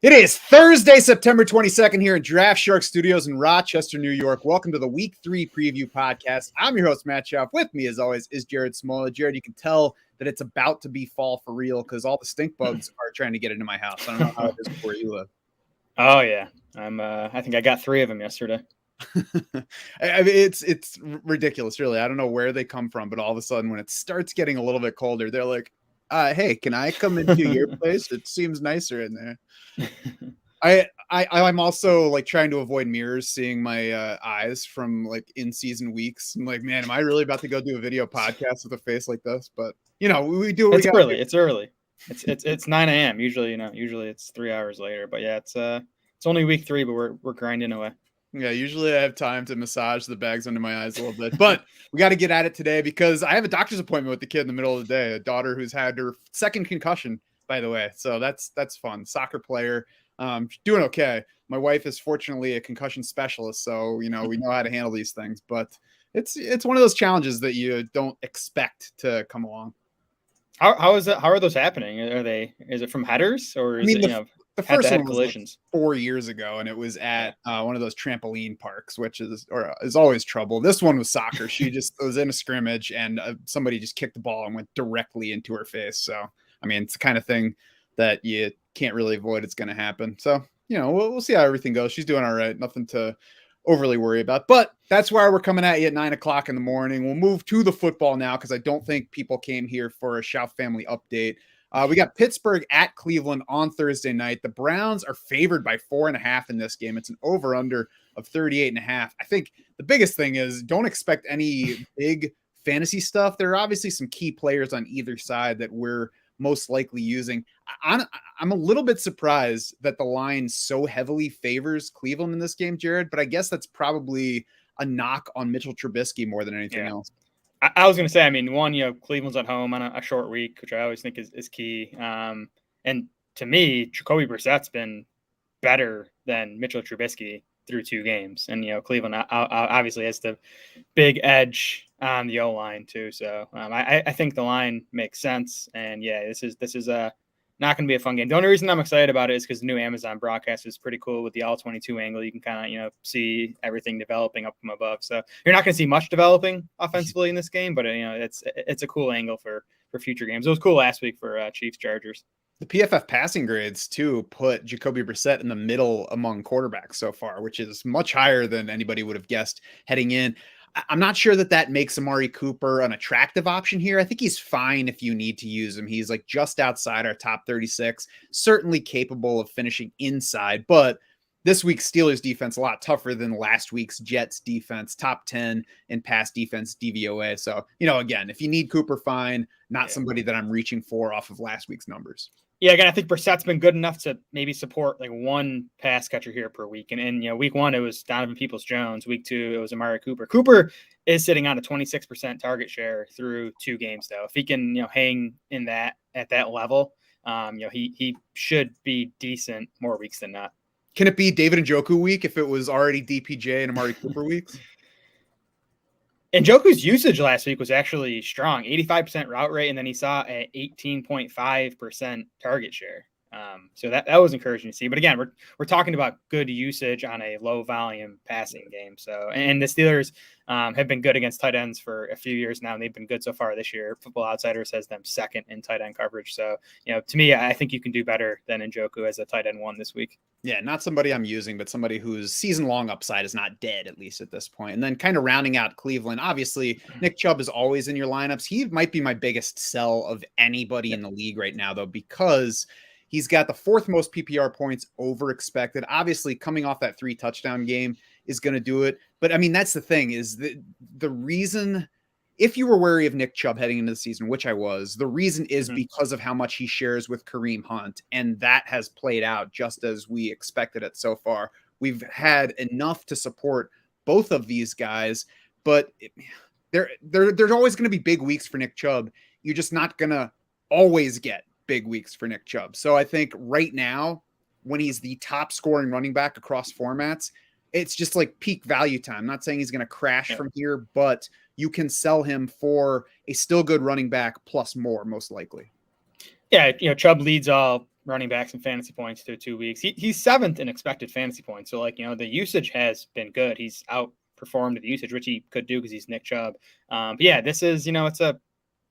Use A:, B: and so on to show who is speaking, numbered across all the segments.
A: It is Thursday, September 22nd here at Draft Shark Studios in Rochester, New York. Welcome to the Week 3 Preview Podcast. I'm your host, Matt Schauf. With me, as always, is Jared Smola. Jared, you can tell that it's about to be fall for real because all the stink bugs are trying to get into my house. I don't know how it is where you live.
B: Oh, yeah. I think I got 3 of them yesterday.
A: I mean, it's ridiculous, really. I don't know where they come from, but all of a sudden, when it starts getting a little bit colder, they're like, hey, can I come into your place? It seems nicer in there. I'm also like trying to avoid mirrors, seeing my eyes from like in season weeks. I'm like, man, am I really about to go do a video podcast with a face like this? But we do what we got.
B: It's early. It's 9 a.m. Usually it's 3 hours later. But yeah, it's only week 3, but we're grinding away.
A: Yeah, usually I have time to massage the bags under my eyes a little bit, but we got to get at it today because I have a doctor's appointment with the kid in the middle of the day. A daughter who's had her second concussion, by the way. So that's fun. Soccer player. Doing okay. My wife is fortunately a concussion specialist, so we know how to handle these things. But it's one of those challenges that you don't expect to come along.
B: How is that? How are those happening? Is it from headers or is
A: the first one was
B: collisions
A: like 4 years ago, and it was at one of those trampoline parks, which is always trouble. This one was soccer. She just was in a scrimmage, and somebody just kicked the ball and went directly into her face. So I mean, it's the kind of thing that you can't really avoid. It's going to happen. So, we'll see how everything goes. She's doing all right. Nothing to overly worry about, but that's why we're coming at you at 9 o'clock in the morning. We'll move to the football now, because I don't think people came here for a Schauf family update. We got Pittsburgh at Cleveland on Thursday night. The Browns are favored by 4.5 in this game. It's an over under of 38.5. I think the biggest thing is don't expect any big fantasy stuff. There are obviously some key players on either side that we're most likely using. I'm a little bit surprised that the line so heavily favors Cleveland in this game, Jared, but I guess that's probably a knock on Mitchell Trubisky more than anything else.
B: I was going to say, I mean, one, Cleveland's at home on a short week, which I always think is key. And to me, Jacoby Brissett's been better than Mitchell Trubisky through 2 games. And, Cleveland obviously has the big edge on the O-line too. So I think the line makes sense. And yeah, this is not going to be a fun game. The only reason I'm excited about it is because the new Amazon broadcast is pretty cool with the all-22 angle. You can kind of, see everything developing up from above. So you're not going to see much developing offensively in this game, but it's a cool angle for future games. It was cool last week for Chiefs Chargers.
A: The PFF passing grades, too, put Jacoby Brissett in the middle among quarterbacks so far, which is much higher than anybody would have guessed heading in. I'm not sure that makes Amari Cooper an attractive option here. I think he's fine if you need to use him. He's like just outside our top 36, certainly capable of finishing inside, but this week's Steelers defense a lot tougher than last week's Jets defense, top 10 in pass defense DVOA. So, again, if you need Cooper, fine, not somebody that I'm reaching for off of last week's numbers.
B: Yeah, again, I think Brissett's been good enough to maybe support like one pass catcher here per week. And week 1, it was Donovan Peoples-Jones. Week 2, it was Amari Cooper. Cooper is sitting on a 26% target share through 2 games, though. If he can, hang in at that level, he should be decent more weeks than not.
A: Can it be David Njoku week if it was already DPJ and Amari Cooper weeks?
B: Njoku's usage last week was actually strong, 85% route rate, and then he saw an 18.5% target share. So that was encouraging to see. But again, we're talking about good usage on a low volume passing game. So, and the Steelers have been good against tight ends for a few years now, and they've been good so far this year. Football Outsiders has them second in tight end coverage. So, to me, I think you can do better than Njoku as a tight end 1 this week.
A: Yeah, not somebody I'm using, but somebody whose season-long upside is not dead, at least at this point. And then kind of rounding out Cleveland, obviously, Nick Chubb is always in your lineups. He might be my biggest sell of anybody in the league right now, though, because he's got the 4th most PPR points over expected. Obviously, coming off that 3-touchdown game is going to do it. But, I mean, that's the thing, is the reason – if you were wary of Nick Chubb heading into the season, which I was, the reason is because of how much he shares with Kareem Hunt. And that has played out just as we expected it so far. We've had enough to support both of these guys, but there's always going to be big weeks for Nick Chubb. You're just not going to always get big weeks for Nick Chubb. So I think right now, when he's the top scoring running back across formats, it's just like peak value time. I'm not saying he's going to crash from here, but you can sell him for a still good running back plus more, most likely.
B: Yeah, Chubb leads all running backs and fantasy points through 2 weeks. He's 7th in expected fantasy points. So, like, the usage has been good. He's outperformed the usage, which he could do because he's Nick Chubb. But yeah, this is, it's a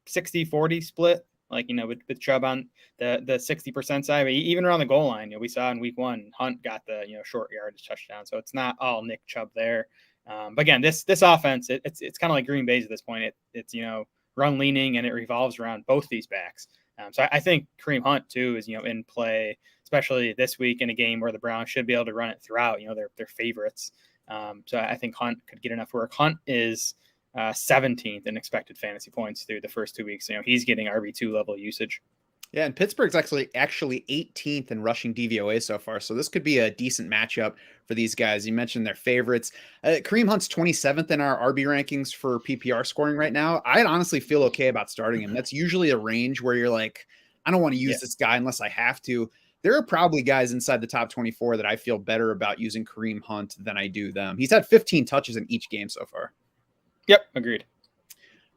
B: 60-40 split, like, with Chubb on the 60% side. But even around the goal line, we saw in week 1, Hunt got the, short yardage touchdown. So it's not all Nick Chubb there. But again, this offense, it's kind of like Green Bay's at this point. It's run leaning, and it revolves around both these backs. So I think Kareem Hunt too is in play, especially this week in a game where the Browns should be able to run it throughout. They're favorites. So I think Hunt could get enough work. Hunt is 17th in expected fantasy points through the first 2 weeks. He's getting RB2 level usage.
A: Yeah, and Pittsburgh's actually 18th in rushing DVOA so far, so this could be a decent matchup for these guys. You mentioned their favorites. Kareem Hunt's 27th in our RB rankings for PPR scoring right now. I'd honestly feel okay about starting him. That's usually a range where you're like, I don't want to use this guy unless I have to. There are probably guys inside the top 24 that I feel better about using Kareem Hunt than I do them. He's had 15 touches in each game so far.
B: Yep, agreed.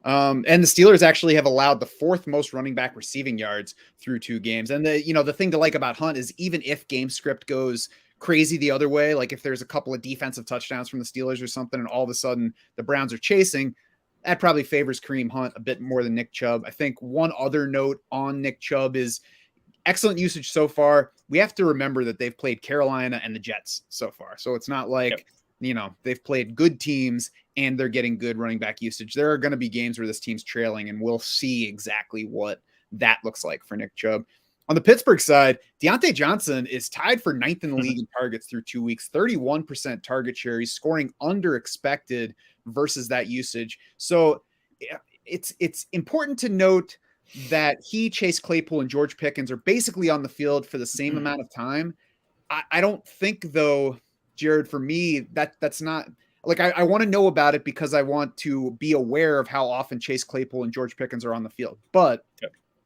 A: And the Steelers actually have allowed the 4th most running back receiving yards through 2 games. And the thing to like about Hunt is even if game script goes crazy the other way, like if there's a couple of defensive touchdowns from the Steelers or something, and all of a sudden the Browns are chasing, that probably favors Kareem Hunt a bit more than Nick Chubb. I think one other note on Nick Chubb is excellent usage so far. We have to remember that they've played Carolina and the Jets so far. So it's not like, they've played good teams and they're getting good running back usage. There are going to be games where this team's trailing, and we'll see exactly what that looks like for Nick Chubb. On the Pittsburgh side, Deontay Johnson is tied for 9th in the league in targets through 2 weeks, 31% target share. He's scoring under expected versus that usage. So it's important to note that he, Chase Claypool, and George Pickens are basically on the field for the same amount of time. I don't think, though, Jared, for me, that's not like I want to know about it because I want to be aware of how often Chase Claypool and George Pickens are on the field. But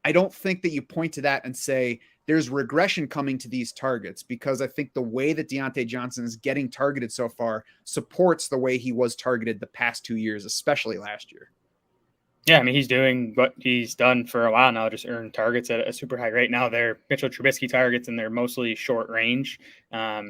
A: I don't think that you point to that and say there's regression coming to these targets, because I think the way that Deontay Johnson is getting targeted so far supports the way he was targeted the past 2 years, especially last year.
B: Yeah, I mean, he's doing what he's done for a while now, just earn targets at a super high rate. Now they're Mitchell Trubisky targets, and they're mostly short range. I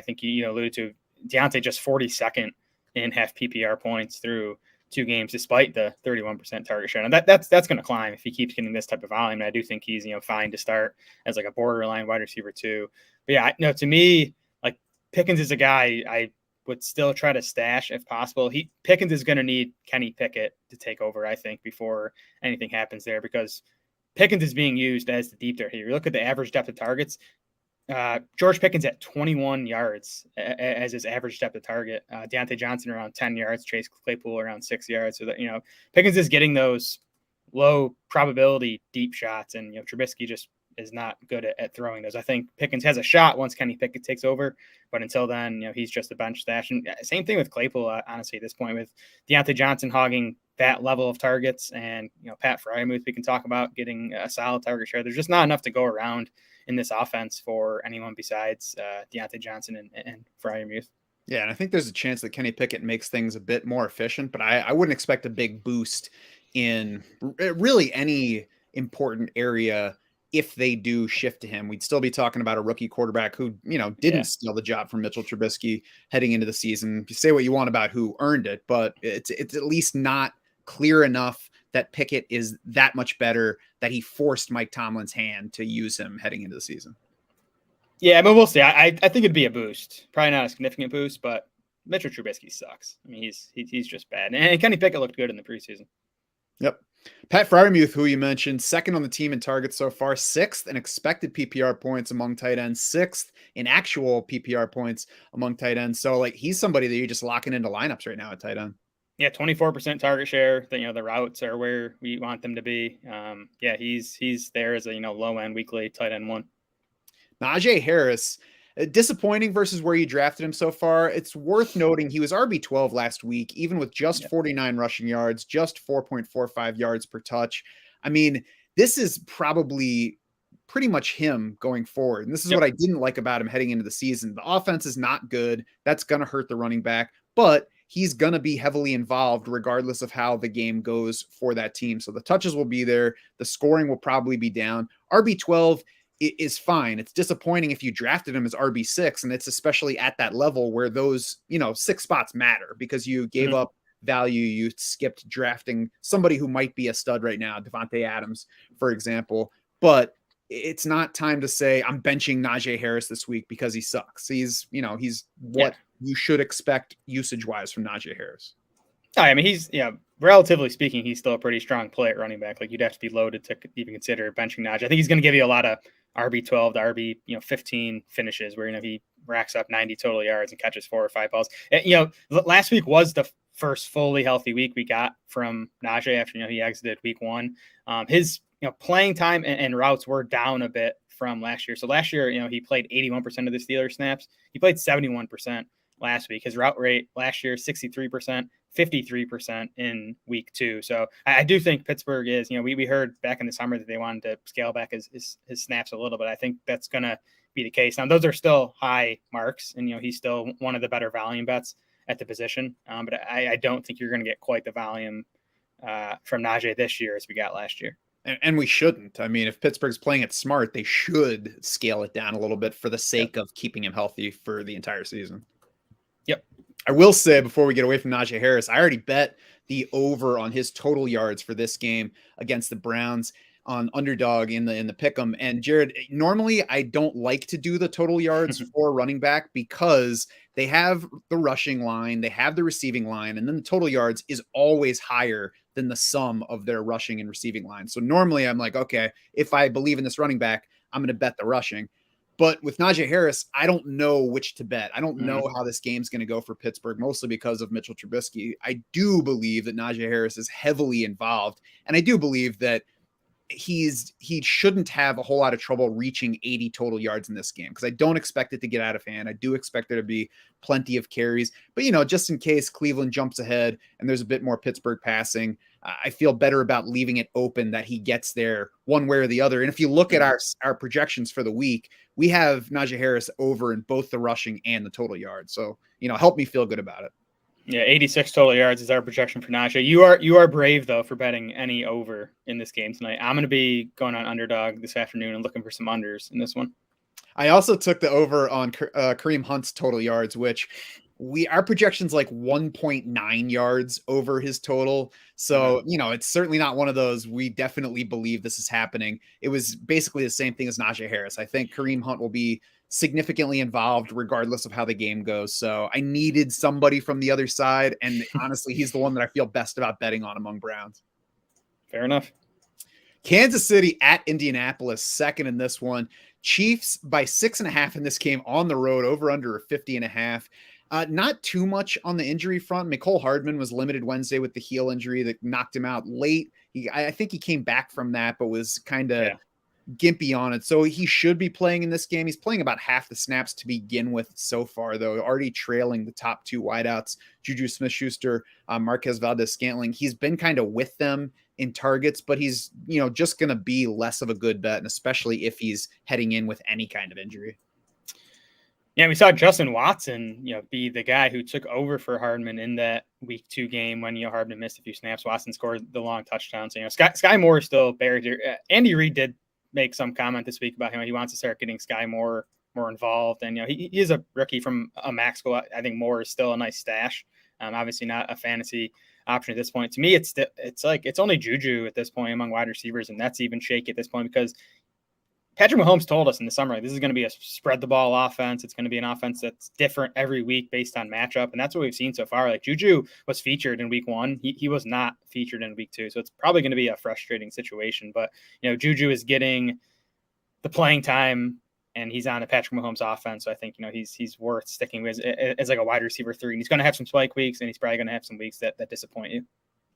B: think you alluded to Deontay just 42nd in half PPR points through 2 games, despite the 31% target share. And that's going to climb if he keeps getting this type of volume. And I do think he's fine to start as like a borderline wide receiver too. But yeah, to me, like Pickens is a guy I would still try to stash if possible. Pickens is going to need Kenny Pickett to take over, I think, before anything happens there, because Pickens is being used as the deep threat here. You look at the average depth of targets. George Pickens at 21 yards as his average depth of target. Deontay Johnson around 10 yards. Chase Claypool around 6 yards. So that Pickens is getting those low probability deep shots, and Trubisky just is not good at throwing those. I think Pickens has a shot once Kenny Pickett takes over, but until then, he's just a bench stash. And same thing with Claypool, honestly, at this point, with Deontay Johnson hogging that level of targets, and Pat Freiermuth, we can talk about getting a solid target share. There's just not enough to go around in this offense for anyone besides Deontay Johnson and Freiermuth.
A: Yeah, and I think there's a chance that Kenny Pickett makes things a bit more efficient, but I wouldn't expect a big boost in really any important area if they do shift to him. We'd still be talking about a rookie quarterback who, didn't steal the job from Mitchell Trubisky heading into the season. You say what you want about who earned it, but it's at least not clear enough that Pickett is that much better that he forced Mike Tomlin's hand to use him heading into the season.
B: Yeah, but we'll see. I think it'd be a boost. Probably not a significant boost, but Mitchell Trubisky sucks. I mean, he's just bad. And Kenny Pickett looked good in the preseason.
A: Yep. Pat Freiermuth, who you mentioned, 2nd on the team in targets so far, 6th in expected PPR points among tight ends, 6th in actual PPR points among tight ends. So, he's somebody that you're just locking into lineups right now at tight end. Yeah,
B: 24% target share. The routes are where we want them to be. He's there as a low end weekly tight end 1.
A: Najee Harris, disappointing versus where you drafted him so far. It's worth noting he was RB12 last week, even with just 49 rushing yards, just 4.45 yards per touch. I mean, this is probably pretty much him going forward. And this is what I didn't like about him heading into the season. The offense is not good. That's going to hurt the running back, but he's going to be heavily involved regardless of how the game goes for that team. So the touches will be there. The scoring will probably be down. RB12, is fine. It's disappointing if you drafted him as RB6, and it's especially at that level where those, 6 spots matter because you gave up value. You skipped drafting somebody who might be a stud right now, Devontae Adams, for example. But it's not time to say I'm benching Najee Harris this week because he sucks. He's what you should expect usage-wise from Najee Harris.
B: I mean, he's, relatively speaking, he's still a pretty strong play at running back. Like, you'd have to be loaded to even consider benching Najee. I think he's going to give you a lot of RB12 to RB 15 finishes where he racks up 90 total yards and catches 4 or 5 balls. And, last week was the first fully healthy week we got from Najee after he exited week 1. His playing time and routes were down a bit from last year. So last year, he played 81% of the Steelers snaps. He played 71% last week. His route rate last year 63%. 53% in week 2. So I do think Pittsburgh is, we heard back in the summer that they wanted to scale back his snaps a little bit. I think that's going to be the case. Now, those are still high marks, and, he's still one of the better volume bets at the position. But I don't think you're going to get quite the volume from Najee this year as we got last year.
A: And we shouldn't. I mean, if Pittsburgh's playing it smart, they should scale it down a little bit for the sake of keeping him healthy for the entire season.
B: Yep.
A: I will say before we get away from Najee Harris, I already bet the over on his total yards for this game against the Browns on underdog in the pick'em. And Jared, normally I don't like to do the total yards for running back because they have the rushing line, they have the receiving line, and then the total yards is always higher than the sum of their rushing and receiving line. So normally I'm like, okay, if I believe in this running back, I'm going to bet the rushing. But with Najee Harris, I don't know which to bet. I don't know how this game's going to go for Pittsburgh, mostly because of Mitchell Trubisky. I do believe that Najee Harris is heavily involved, and I do believe that he shouldn't have a whole lot of trouble reaching 80 total yards in this game because I don't expect it to get out of hand. I do expect there to be plenty of carries, but just in case Cleveland jumps ahead and there's a bit more Pittsburgh passing, I feel better about leaving it open that he gets there one way or the other. And if you look at our projections for the week, we have Najee Harris over in both the rushing and the total yards. So, help me feel good about it.
B: Yeah, 86 total yards is our projection for Najee. You are brave, though, for betting any over in this game tonight. I'm going to be going on underdog this afternoon and looking for some unders in this one.
A: I also took the over on Kareem Hunt's total yards, which our projection's like 1.9 yards over his total. So, it's certainly not one of those. We definitely believe this is happening. It was basically the same thing as Najee Harris. I think Kareem Hunt will be significantly involved regardless of how the game goes. So I needed somebody from the other side. And honestly, he's the one that I feel best about betting on among Browns.
B: Fair enough.
A: Kansas City at Indianapolis, second in this one. Chiefs by 6.5 in this game on the road, over under 50.5. Not too much on the injury front. Mecole Hardman was limited Wednesday with the heel injury that knocked him out late. I think he came back from that, but was kind of gimpy on it. So he should be playing in this game. He's playing about half the snaps to begin with so far, though, already trailing the top 2 wideouts, Juju Smith-Schuster, Marquez Valdez-Scantling. He's been kind of with them in targets, but he's, just going to be less of a good bet, and especially if he's heading in with any kind of injury.
B: Yeah, we saw Justin Watson, be the guy who took over for Hardman in that week 2 game when, Hardman missed a few snaps. Watson scored the long touchdown. So, Sky Moore is still buried here. Andy Reid did make some comment this week about him. He wants to start getting Sky more involved. And, he is a rookie from a max school. I think Moore is still a nice stash. Obviously not a fantasy option at this point. To me, it's only Juju at this point among wide receivers, and that's even shaky at this point because Patrick Mahomes told us in the summer, this is going to be a spread the ball offense. It's going to be an offense that's different every week based on matchup. And that's what we've seen so far. Like Juju was featured in week 1. He was not featured in week 2. So it's probably going to be a frustrating situation, but Juju is getting the playing time and he's on a Patrick Mahomes offense. So I think, he's worth sticking with as like a wide receiver 3. And he's going to have some spike weeks and he's probably going to have some weeks that disappoint you.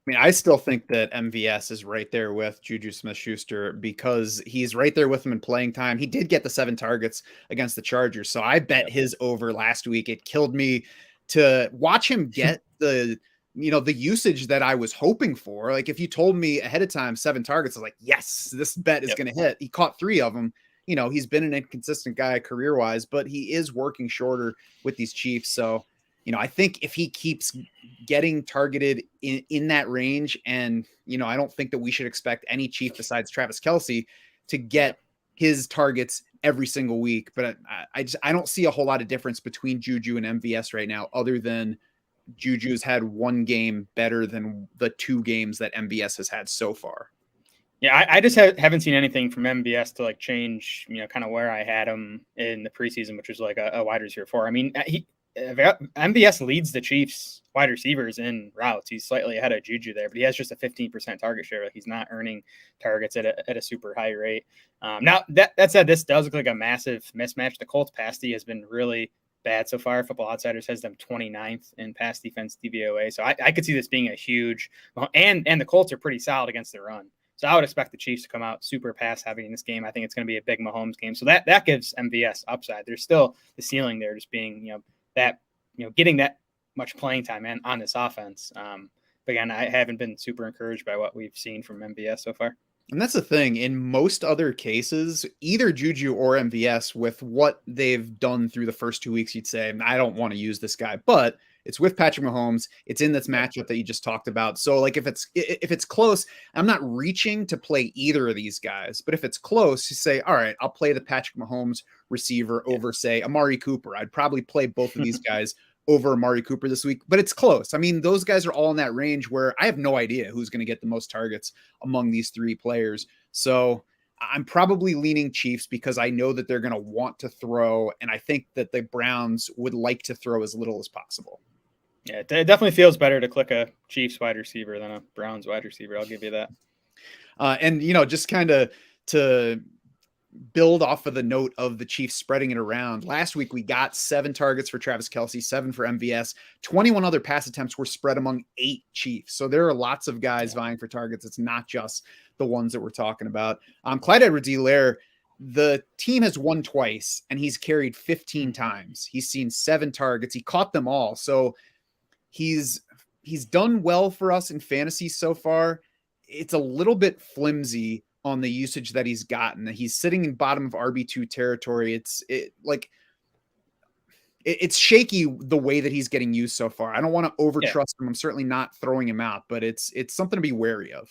A: I mean, I still think that MVS is right there with Juju Smith-Schuster because he's right there with him in playing time. He did get the 7 targets against the Chargers, so I bet his over last week. It killed me to watch him get the usage that I was hoping for. Like if you told me ahead of time 7 targets, I was like, yes, this bet is going to hit. He caught 3 of them. He's been an inconsistent guy career-wise, but he is working shorter with these Chiefs, so I think if he keeps getting targeted in that range, and, I don't think that we should expect any Chief besides Travis Kelce to get his targets every single week, but I don't see a whole lot of difference between Juju and MVS right now, other than Juju's had one game better than the 2 games that MVS has had so far.
B: Yeah, I just haven't seen anything from MVS to like change, kind of where I had him in the preseason, which was like a wide receiver 4. I mean, MVS leads the Chiefs wide receivers in routes. He's slightly ahead of Juju there, but he has just a 15% target share. Like, he's not earning targets at a super high rate. Now that said, this does look like a massive mismatch. The Colts pass D has been really bad so far. Football Outsiders has them 29th in pass defense DVOA. So I could see this being a huge, and the Colts are pretty solid against the run. So I would expect the Chiefs to come out super pass heavy in this game. I think it's going to be a big Mahomes game. So that gives MVS upside. There's still the ceiling there, just being, getting that much playing time on this offense. But again, I haven't been super encouraged by what we've seen from MVS so far.
A: And that's the thing. In most other cases, either Juju or MVS, with what they've done through the first 2 weeks, you'd say, I don't want to use this guy. But it's with Patrick Mahomes. It's in this matchup that you just talked about. So, like, if it's close, I'm not reaching to play either of these guys. But if it's close, you say, all right, I'll play the Patrick Mahomes receiver over, say, Amari Cooper. I'd probably play both of these guys over Amari Cooper this week, but it's close. I mean, those guys are all in that range where I have no idea who's going to get the most targets among these 3 players. So I'm probably leaning Chiefs because I know that they're going to want to throw, and I think that the Browns would like to throw as little as possible.
B: Yeah, it definitely feels better to click a Chiefs wide receiver than a Browns wide receiver. I'll give you that.
A: And, just kind of to build off of the note of the Chiefs spreading it around. Last week, we got 7 targets for Travis Kelce, 7 for MVS. 21 other pass attempts were spread among 8 Chiefs. So there are lots of guys vying for targets. It's not just the ones that we're talking about. Clyde Edwards-Helaire, the team has won twice, and he's carried 15 times. He's seen 7 targets. He caught them all. So he's done well for us in fantasy so far. It's a little bit flimsy on the usage that he's gotten. He's sitting in bottom of RB2 territory. It's shaky the way that he's getting used so far. I don't want to overtrust him. I'm certainly not throwing him out, but it's something to be wary of.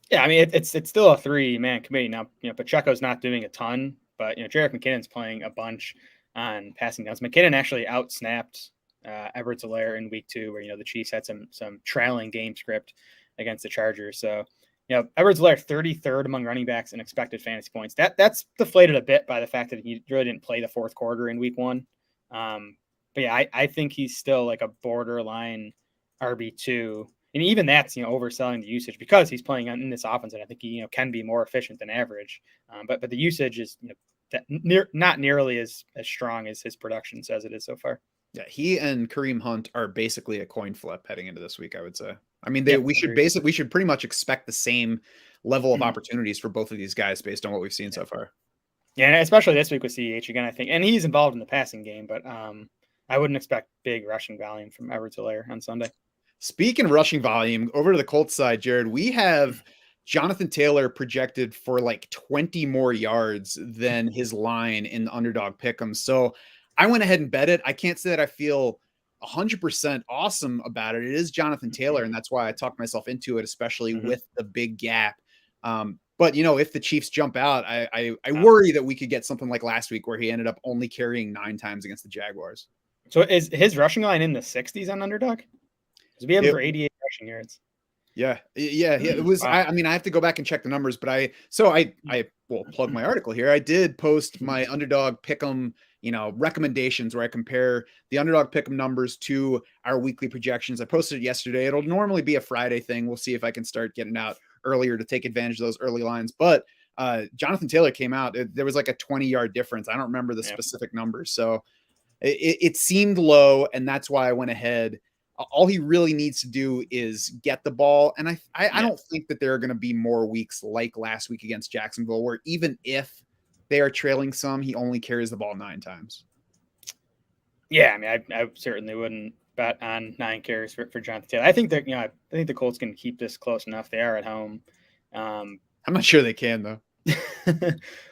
B: Yeah, I mean, it's still a 3-man committee now. Pacheco's not doing a ton, but Jerick McKinnon's playing a bunch on passing downs. McKinnon actually outsnapped Edwards-Helaire in week 2, where the Chiefs had some trailing game script against the Chargers. So Edwards-Helaire 33rd among running backs in expected fantasy points. That's deflated a bit by the fact that he really didn't play the 4th quarter in week 1. But yeah, I think he's still like a borderline RB2. And even that's, overselling the usage because he's playing in this offense, and I think he, can be more efficient than average. But the usage is, not nearly as strong as his production says it is so far.
A: Yeah, he and Kareem Hunt are basically a coin flip heading into this week, I would say. I mean, we should pretty much expect the same level of opportunities for both of these guys based on what we've seen so far.
B: Yeah, especially this week with CEH again, I think, and he's involved in the passing game, but I wouldn't expect big rushing volume from Edwards-Helaire on Sunday.
A: Speaking of rushing volume, over to the Colts side, Jared, we have Jonathan Taylor projected for like 20 more yards than his line in the underdog pick'em. So I went ahead and bet it. I can't say that I feel 100% awesome about it. It is Jonathan Taylor, and that's why I talked myself into it, especially with the big gap. But if the Chiefs jump out, I worry that we could get something like last week where he ended up only carrying 9 times against the Jaguars.
B: So is his rushing line in the 60s on underdog? Because we have him for 88 rushing yards.
A: Yeah. It was. Wow. I have to go back and check the numbers, but I will plug my article here. I did post my underdog pick'em, recommendations where I compare the underdog pick'em numbers to our weekly projections. I posted it yesterday. It'll normally be a Friday thing. We'll see if I can start getting out earlier to take advantage of those early lines. But Jonathan Taylor came out. There was like a 20-yard difference. I don't remember the specific numbers, so it seemed low, and that's why I went ahead. All he really needs to do is get the ball. And I don't think that there are going to be more weeks like last week against Jacksonville, where even if they are trailing some, he only carries the ball 9 times.
B: Yeah. I mean, I certainly wouldn't bet on 9 carries for Jonathan Taylor. I think that, I think the Colts can keep this close enough. They are at home.
A: I'm not sure they can though.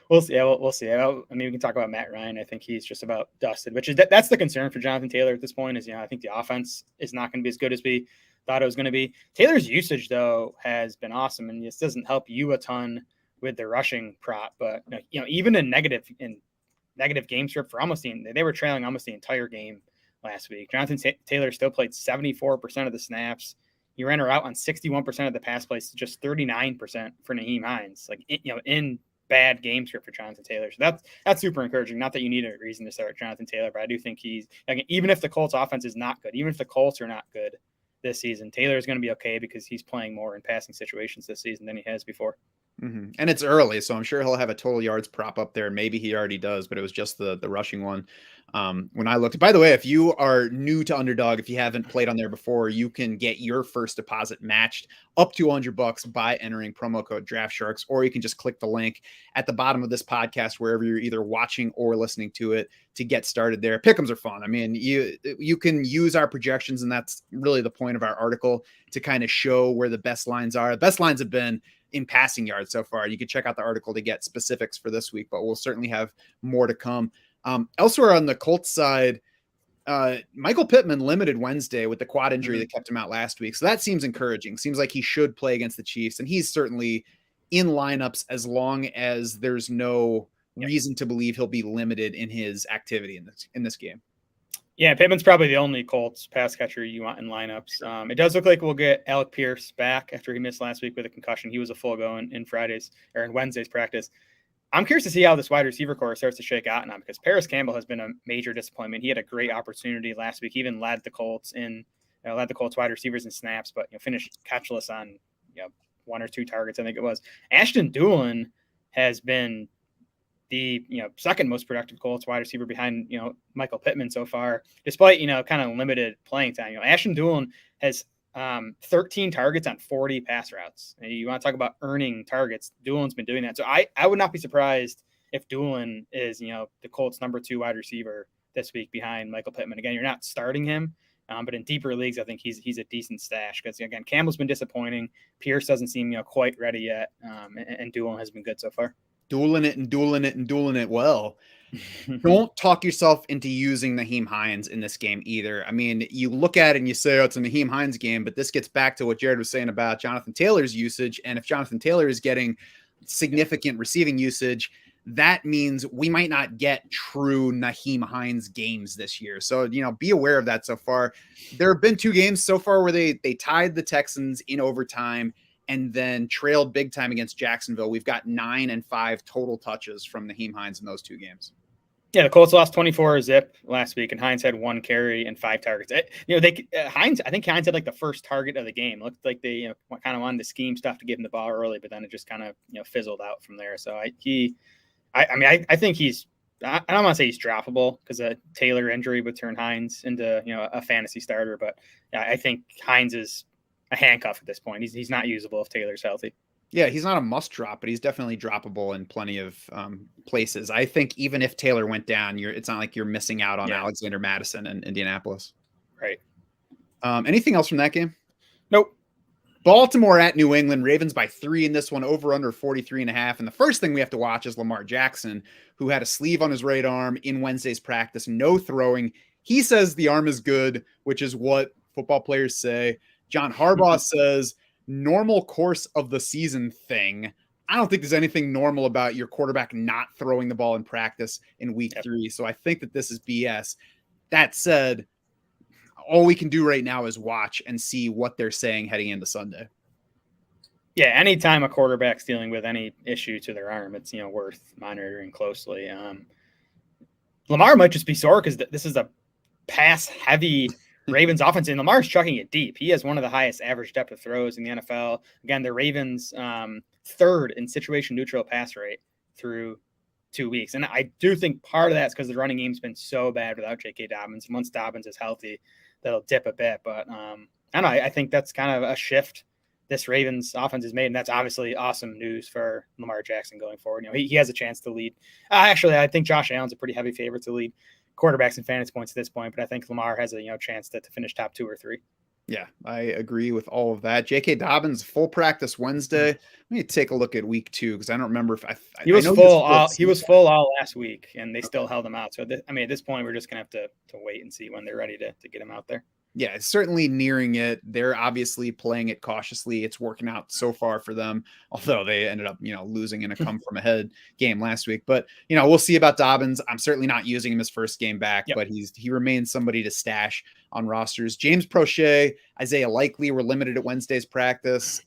B: We'll see. Yeah, we'll see. I mean, we can talk about Matt Ryan. I think he's just about dusted, which is that's the concern for Jonathan Taylor at this point. Is I think the offense is not going to be as good as we thought it was going to be. Taylor's usage though has been awesome, and this doesn't help you a ton with the rushing prop. But even in negative game script for almost they were trailing almost the entire game last week. Jonathan Taylor still played 74% of the snaps. He ran her out on 61% of the pass plays to just 39% for Nyheim Hines. Like, in bad game script for Jonathan Taylor. So that's super encouraging. Not that you need a reason to start Jonathan Taylor, but I do think even if the Colts offense is not good, even if the Colts are not good this season, Taylor is going to be okay because he's playing more in passing situations this season than he has before.
A: Mm-hmm. And it's early, so I'm sure he'll have a total yards prop up there. Maybe he already does, but it was just the rushing one. When I looked, by the way, if you are new to Underdog, if you haven't played on there before, you can get your first deposit matched up to $100 by entering promo code DraftSharks, or you can just click the link at the bottom of this podcast, wherever you're either watching or listening to it, to get started there. Pick'ems are fun. I mean, you can use our projections, and that's really the point of our article, to kind of show where the best lines are. The best lines have been in passing yards so far. You can check out the article to get specifics for this week, but we'll certainly have more to come. Elsewhere on the Colts side, Michael Pittman limited Wednesday with the quad injury that kept him out last week. So that seems encouraging. Seems like he should play against the Chiefs, and he's certainly in lineups as long as there's no reason to believe he'll be limited in his activity in this game.
B: Yeah, Pittman's probably the only Colts pass catcher you want in lineups. It does look like we'll get Alec Pierce back after he missed last week with a concussion. He was a full go in Wednesday's practice. I'm curious to see how this wide receiver core starts to shake out now, because Paris Campbell has been a major disappointment. He had a great opportunity last week. He even led the Colts wide receivers in snaps, but finished catchless on one or two targets, I think it was. Ashton Doolin has been the second most productive Colts wide receiver behind Michael Pittman so far, despite kind of limited playing time. Ashton Doolin has 13 targets on 40 pass routes. And you want to talk about earning targets? Doolin's been doing that. So I would not be surprised if Doolin is the Colts' number 2 wide receiver this week behind Michael Pittman. Again, you're not starting him, but in deeper leagues, I think he's a decent stash, because again, Campbell's been disappointing. Pierce doesn't seem quite ready yet, and Doolin has been good so far.
A: Dueling it well. Don't talk yourself into using Nyheim Hines in this game either. I mean, you look at it and you say, oh, it's a Nyheim Hines game, but this gets back to what Jared was saying about Jonathan Taylor's usage. And if Jonathan Taylor is getting significant receiving usage, that means we might not get true Nyheim Hines games this year. So, be aware of that so far. There have been 2 games so far where they tied the Texans in overtime and then trailed big time against Jacksonville. We've got 9 and 5 total touches from Nyheim Hines in those 2 games.
B: Yeah, the Colts lost 24-zip last week, and Hines had 1 carry and 5 targets. Hines had like the first target of the game. It looked like they kind of wanted the scheme stuff to give him the ball early, but then it just kind of fizzled out from there. So I think he's. I don't want to say he's droppable, because a Taylor injury would turn Hines into a fantasy starter, but I think Hines is a handcuff at this point. He's not usable if Taylor's healthy.
A: Yeah, he's not a must drop, but he's definitely droppable in plenty of places. I think even if Taylor went down, it's not like you're missing out on Alexander Mattison in Indianapolis.
B: Right.
A: Anything else from that game?
B: Nope.
A: Baltimore at New England. Ravens by 3 in this one, over under 43.5. And the first thing we have to watch is Lamar Jackson, who had a sleeve on his right arm in Wednesday's practice, no throwing. He says the arm is good, which is what football players say. John Harbaugh says normal course of the season thing. I don't think there's anything normal about your quarterback not throwing the ball in practice in week 3. So I think that this is BS. That said, all we can do right now is watch and see what they're saying heading into Sunday.
B: Yeah, anytime a quarterback's dealing with any issue to their arm, it's worth monitoring closely. Lamar might just be sore because this is a pass-heavy Ravens offense, and Lamar's chucking it deep. He has one of the highest average depth of throws in the NFL. Again, the Ravens 3rd in situation neutral pass rate through 2 weeks. And I do think part of that's because the running game's been so bad without J.K. Dobbins. Once Dobbins is healthy, that'll dip a bit. But I don't know. I think that's kind of a shift this Ravens offense has made, and that's obviously awesome news for Lamar Jackson going forward. He has a chance to lead. Actually, I think Josh Allen's a pretty heavy favorite to lead quarterbacks and fantasy points at this point, but I think Lamar has a chance to finish top 2 or 3.
A: Yeah, I agree with all of that. J.K. Dobbins full practice Wednesday. Let me take a look at week 2, because I don't remember if
B: he was full. He was full all last week, and they still held him out. So at this point, we're just gonna have to wait and see when they're ready to get him out there.
A: Yeah, it's certainly nearing it. They're obviously playing it cautiously. It's working out so far for them, although they ended up, losing in a come from ahead game last week. But, we'll see about Dobbins. I'm certainly not using him his first game back,
B: Yep.
A: but he remains somebody to stash on rosters. James Prochet, Isaiah Likely were limited at Wednesday's practice.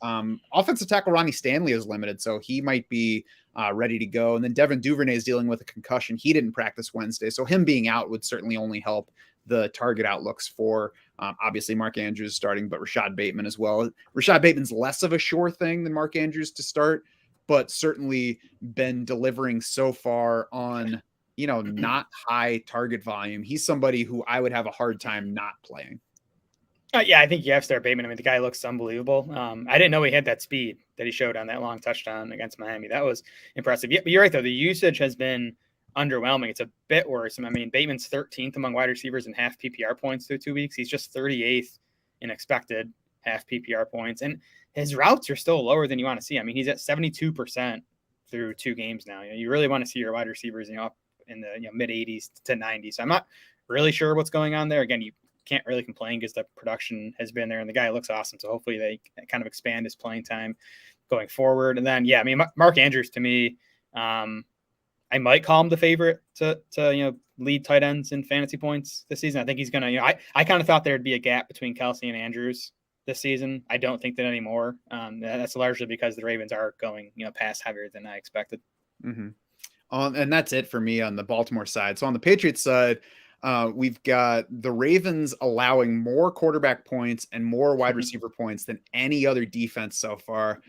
A: Offensive tackle Ronnie Stanley is limited, so he might be ready to go. And then Devin Duvernay is dealing with a concussion. He didn't practice Wednesday, so him being out would certainly only help the target outlooks for obviously Mark Andrews starting, but Rashad Bateman as well. Rashad Bateman's less of a sure thing than Mark Andrews to start, but certainly been delivering so far on, not high target volume. He's somebody who I would have a hard time not playing.
B: Yeah, I think you have to start Bateman. I mean, the guy looks unbelievable. I didn't know he had that speed that he showed on that long touchdown against Miami. That was impressive. Yeah, but you're right, though. The usage has been underwhelming. It's a bit worse. I mean, Bateman's 13th among wide receivers in half PPR points through 2 weeks. He's just 38th in expected half PPR points. And his routes are still lower than you want to see. I mean, he's at 72% through 2 games now. You really want to see your wide receivers, up in the mid 80s to 90s. So I'm not really sure what's going on there. Again, you can't really complain because the production has been there and the guy looks awesome. So hopefully they kind of expand his playing time going forward. And then, yeah, I mean, Mark Andrews to me, I might call him the favorite to lead tight ends in fantasy points this season. I think he's going to, I kind of thought there'd be a gap between Kelsey and Andrews this season. I don't think that anymore. That's largely because the Ravens are going, pass heavier than I expected.
A: Mm-hmm. And that's it for me on the Baltimore side. So on the Patriots side, we've got the Ravens allowing more quarterback points and more wide receiver points than any other defense so far.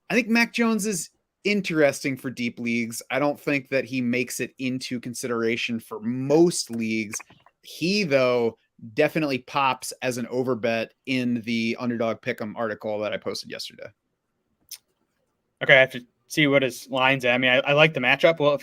A: I think Mac Jones is interesting for deep leagues. I don't think that he makes it into consideration for most leagues. He, though, definitely pops as an overbet in the Underdog Pick'em article that I posted yesterday.
B: Okay, I have to see what his line's at. I mean, I like the matchup. Well,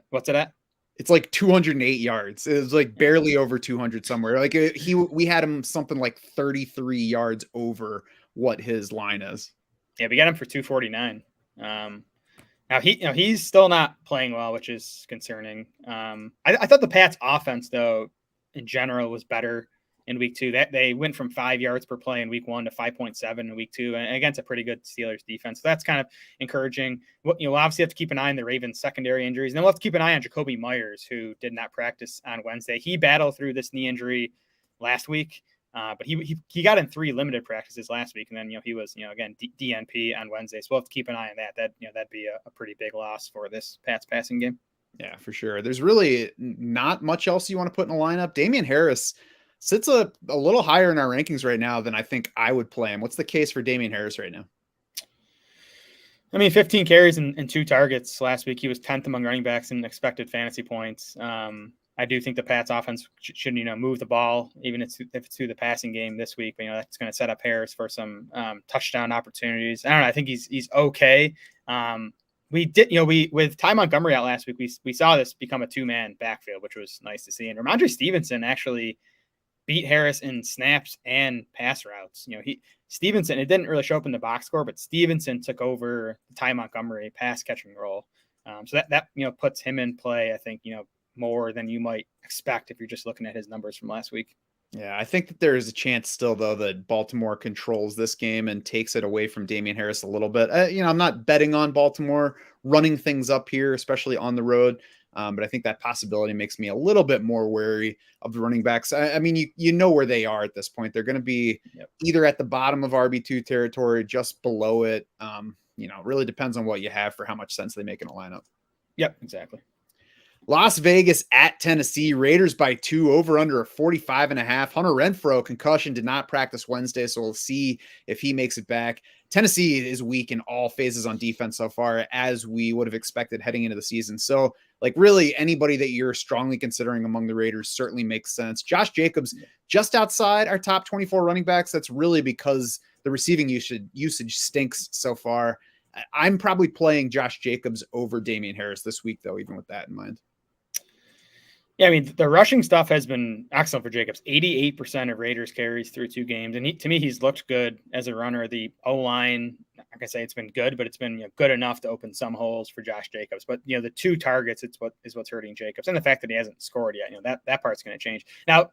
B: what's it at?
A: It's like 208 yards. It was like barely over 200 somewhere. Like we had him something like 33 yards over what his line is.
B: Yeah, we got him for 249. Now he's still not playing well, which is concerning. I thought the Pats offense, though, in general was better in week 2. That they went from 5 yards per play in week 1 to 5.7 in week 2, and against a pretty good Steelers defense. So that's kind of encouraging. We'll obviously have to keep an eye on the Ravens secondary injuries, and then we'll have to keep an eye on Jacoby Myers, who did not practice on Wednesday. He battled through this knee injury last week. But he got in 3 limited practices last week, and then he was again DNP on Wednesday, so we'll have to keep an eye on that. That'd be a pretty big loss for this Pats passing game.
A: Yeah, for sure. There's really not much else you want to put in a lineup. Damian Harris sits a little higher in our rankings right now than I think I would play him. What's the case for Damian Harris right now?
B: I mean, 15 carries and 2 targets last week. He was 10th among running backs in expected fantasy points. I do think the Pats offense should move the ball, even if it's through the passing game this week. But, that's going to set up Harris for some touchdown opportunities. I don't know. I think he's okay. We did, with Ty Montgomery out last week, we saw this become a 2-man backfield, which was nice to see. And Ramondre Stevenson actually beat Harris in snaps and pass routes. Stevenson, it didn't really show up in the box score, but Stevenson took over the Ty Montgomery pass catching role. So that puts him in play, I think, more than you might expect if you're just looking at his numbers from last week.
A: Yeah, I think that there is a chance still, though, that Baltimore controls this game and takes it away from Damian Harris a little bit. I'm not betting on Baltimore running things up here, especially on the road. But I think that possibility makes me a little bit more wary of the running backs. I mean, you know where they are at this point. They're going to be either at the bottom of RB2 territory, just below it. It really depends on what you have for how much sense they make in a lineup.
B: Yep, exactly.
A: Las Vegas at Tennessee, Raiders by 2, over under a 45.5. Hunter Renfrow, concussion, did not practice Wednesday, so we'll see if he makes it back. Tennessee is weak in all phases on defense so far, as we would have expected heading into the season. So, really anybody that you're strongly considering among the Raiders certainly makes sense. Josh Jacobs, just outside our top 24 running backs. That's really because the receiving usage stinks so far. I'm probably playing Josh Jacobs over Damian Harris this week, though, even with that in mind.
B: Yeah, I mean, the rushing stuff has been excellent for Jacobs. 88% of Raiders carries through 2 games. And to me, he's looked good as a runner. The O-line, like I say, it's been good, but it's been good enough to open some holes for Josh Jacobs. But, the 2 targets, is what's hurting Jacobs. And the fact that he hasn't scored yet, that part's going to change. Now,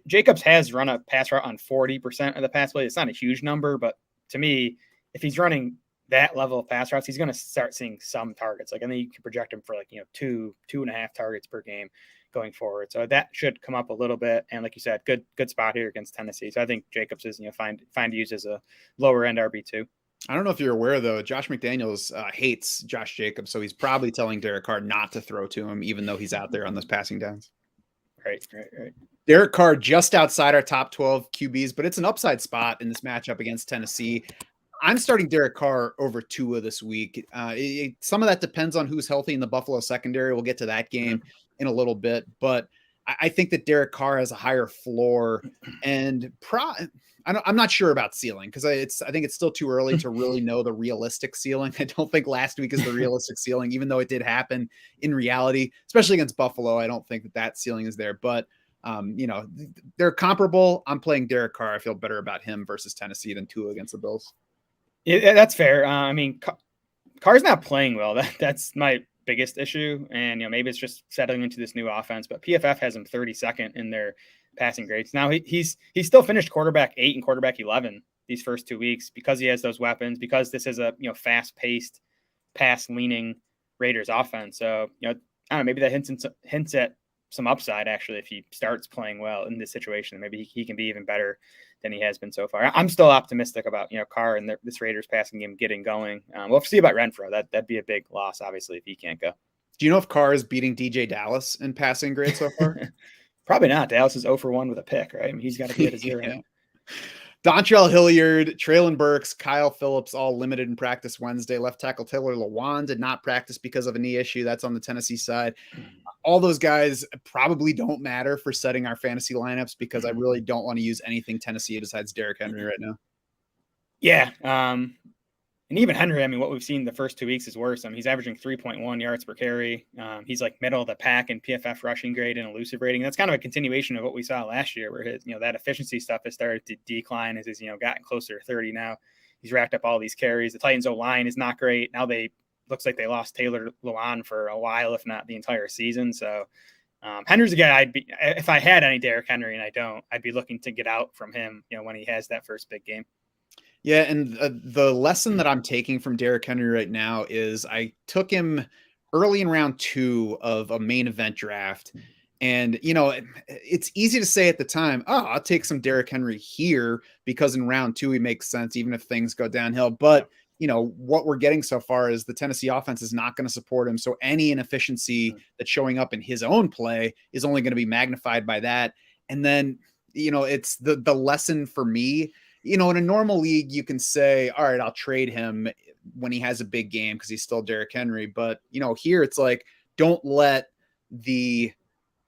B: Jacobs has run a pass route on 40% of the pass play. It's not a huge number, but to me, if he's running that level of pass routes, he's going to start seeing some targets. Like, I think you can project him for like, 2.5 targets per game going forward. So that should come up a little bit. And like you said, good spot here against Tennessee. So I think Jacobs is, find to use as a lower end RB2.
A: I don't know if you're aware, though, Josh McDaniels hates Josh Jacobs, so he's probably telling Derek Carr not to throw to him, even though he's out there on those passing downs.
B: Right.
A: Derek Carr just outside our top 12 QBs, but it's an upside spot in this matchup against Tennessee. I'm starting Derek Carr over Tua this week. Some of that depends on who's healthy in the Buffalo secondary. We'll get to that game in a little bit, but I think that Derek Carr has a higher floor, and I'm not sure about ceiling because I think it's still too early to really know the realistic ceiling. I don't think last week is the realistic ceiling, even though it did happen in reality, especially against Buffalo. I don't think that ceiling is there, but they're comparable. I'm playing Derek Carr. I feel better about him versus Tennessee than Tua against the Bills.
B: Yeah, that's fair. Carr's not playing well. That's my biggest issue. And, maybe it's just settling into this new offense, but PFF has him 32nd in their passing grades. Now he's still finished quarterback 8 and quarterback 11 these first 2 weeks because he has those weapons, because this is a, fast paced pass leaning Raiders offense. So, I don't know, maybe that hints at some upside actually, if he starts playing well in this situation. Maybe he can be even better than he has been so far. I'm still optimistic about, Carr and this Raiders passing game getting going. We'll see about Renfrow. That'd be a big loss, obviously, if he can't go.
A: Do you know if Carr is beating DJ Dallas in passing grade so far?
B: Probably not. Dallas is 0 for 1 with a pick, right? I mean, he's got to be at a 0.
A: Yeah. Dontrell Hilliard, Traylon Burks, Kyle Phillips, all limited in practice Wednesday. Left tackle Taylor Lewan did not practice because of a knee issue. That's on the Tennessee side. All those guys probably don't matter for setting our fantasy lineups because I really don't want to use anything Tennessee besides Derrick Henry right now.
B: Yeah. And even Henry, what we've seen the first 2 weeks is worse. He's averaging 3.1 yards per carry. He's like middle of the pack in PFF rushing grade and elusive rating. That's kind of a continuation of what we saw last year, where his, that efficiency stuff has started to decline as he's, gotten closer to 30 now. He's racked up all these carries. The Titans O-line is not great. Now looks like they lost Taylor Lewan for a while, if not the entire season. So Henry's a guy if I had any Derrick Henry and I don't, I'd be looking to get out from him, when he has that first big game.
A: Yeah, and the lesson that I'm taking from Derrick Henry right now is I took him early in round 2 of a main event draft. And, it's easy to say at the time, I'll take some Derrick Henry here because in round 2 he makes sense, even if things go downhill. But, what we're getting so far is the Tennessee offense is not going to support him. So any inefficiency that's showing up in his own play is only going to be magnified by that. And then, it's the lesson for me. In a normal league, you can say, all right, I'll trade him when he has a big game because he's still Derrick Henry. But, here it's like, don't let the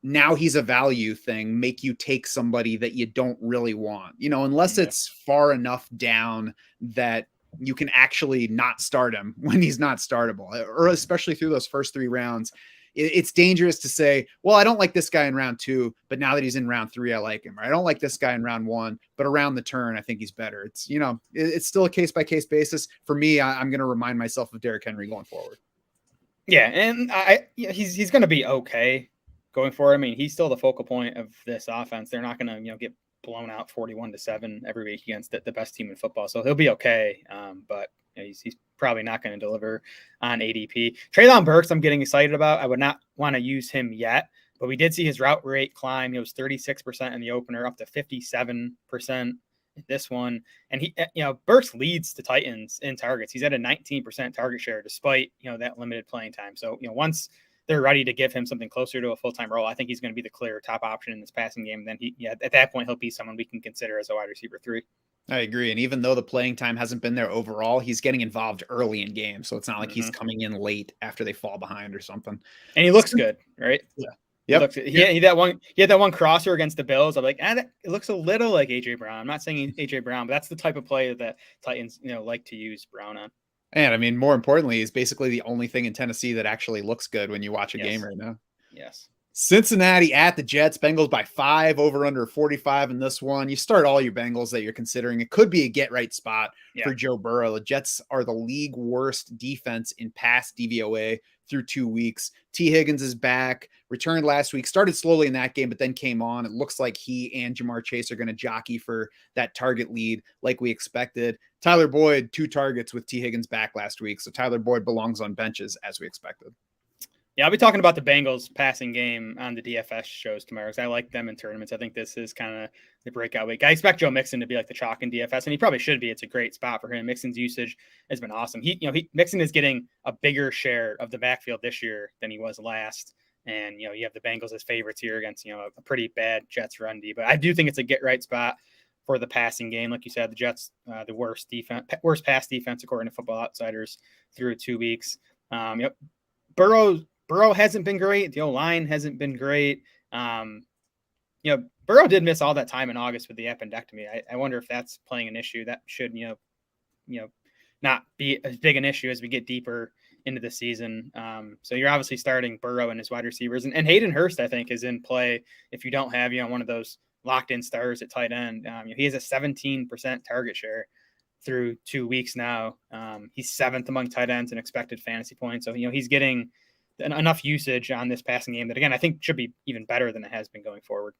A: now he's a value thing make you take somebody that you don't really want, unless it's far enough down that you can actually not start him when he's not startable, or especially through those first 3 rounds. It's dangerous to say, well, I don't like this guy in round 2, but now that he's in round 3, I like him. Or I don't like this guy in round 1, but around the turn, I think he's better. It's, it's still a case-by-case basis. For me, I'm going to remind myself of Derrick Henry going forward.
B: Yeah, and he's going to be okay going forward. He's still the focal point of this offense. They're not going to, get blown out 41-7 every week against the best team in football. So he'll be okay. But he's probably not going to deliver on ADP. Traylon Burks, I'm getting excited about. I would not want to use him yet, but we did see his route rate climb. It was 36% in the opener, up to 57% in this one. And he, Burks leads the Titans in targets. He's at a 19% target share despite, that limited playing time. So, once they're ready to give him something closer to a full-time role, I think he's going to be the clear top option in this passing game. And then at that point, he'll be someone we can consider as a wide receiver 3.
A: I agree. And even though the playing time hasn't been there overall, he's getting involved early in games. So it's not like he's coming in late after they fall behind or something.
B: And he looks good, right?
A: Yeah. Yep.
B: He had that one crosser against the Bills. I'm like, it looks a little like AJ Brown. I'm not saying AJ Brown, but that's the type of play that Titans, like to use Brown on.
A: And more importantly, he's basically the only thing in Tennessee that actually looks good when you watch a game right now.
B: Yes.
A: Cincinnati at the Jets. Bengals by 5, over under 45 in this one. You start all your Bengals that you're considering. It could be a get right spot for Joe Burrow. The Jets are the league worst defense in pass DVOA through 2 weeks. T. Higgins is back, returned last week, started slowly in that game, but then came on. It looks like he and Jamar Chase are going to jockey for that target lead like we expected. Tyler Boyd, 2 targets with T. Higgins back last week. So Tyler Boyd belongs on benches as we expected.
B: Yeah, I'll be talking about the Bengals passing game on the DFS shows tomorrow because I like them in tournaments. I think this is kind of the breakout week. I expect Joe Mixon to be like the chalk in DFS, and he probably should be. It's a great spot for him. Mixon's usage has been awesome. Mixon is getting a bigger share of the backfield this year than he was last. And, you have the Bengals as favorites here against, a pretty bad Jets run D. But I do think it's a get right spot for the passing game. Like you said, the Jets, the worst pass defense, according to Football Outsiders, through 2 weeks. Burrow hasn't been great. The O-line hasn't been great. Burrow did miss all that time in August with the appendectomy. I wonder if that's playing an issue. That should, not be as big an issue as we get deeper into the season. So you're obviously starting Burrow and his wide receivers. And Hayden Hurst, I think, is in play if you don't have, one of those locked-in stars at tight end. He has a 17% target share through 2 weeks now. He's 7th among tight ends in expected fantasy points. So, he's getting enough usage on this passing game that, again, I think should be even better than it has been going forward.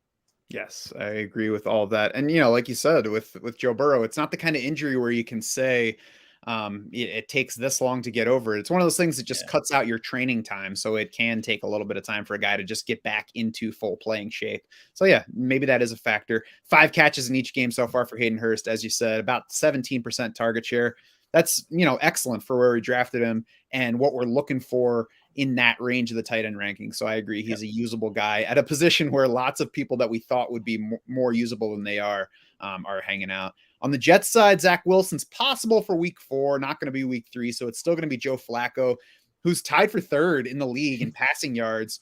A: Yes, I agree with all of that. And, like you said, with Joe Burrow, it's not the kind of injury where you can say it takes this long to get over it. It's one of those things that just cuts out your training time. So it can take a little bit of time for a guy to just get back into full playing shape. So yeah, maybe that is a factor. 5 catches in each game so far for Hayden Hurst, as you said, about 17% target share. That's, excellent for where we drafted him and what we're looking for in that range of the tight end ranking. So I agree. He's a usable guy at a position where lots of people that we thought would be more usable than they are hanging out. On the Jets side, Zach Wilson's possible for week 4, not going to be week 3. So it's still going to be Joe Flacco, who's tied for 3rd in the league in passing yards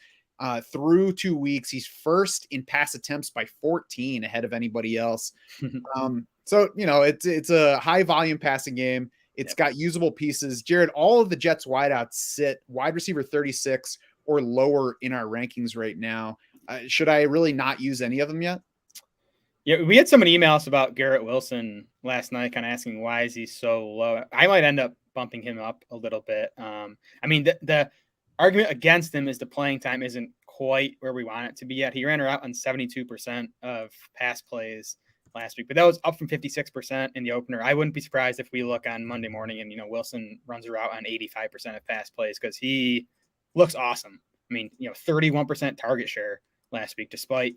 A: through 2 weeks. He's 1st in pass attempts by 14 ahead of anybody else. So, it's a high volume passing game. It's got usable pieces. Jared, all of the Jets wideouts sit wide receiver 36 or lower in our rankings right now. Should I really not use any of them yet?
B: Yeah, we had someone email us about Garrett Wilson last night, kind of asking why is he so low. I might end up bumping him up a little bit. The argument against him is the playing time isn't quite where we want it to be yet. He ran her out on 72% of pass plays last week, but that was up from 56% in the opener. I wouldn't be surprised if we look on Monday morning and, Wilson runs her out on 85% of pass plays because he looks awesome. 31% target share last week, despite,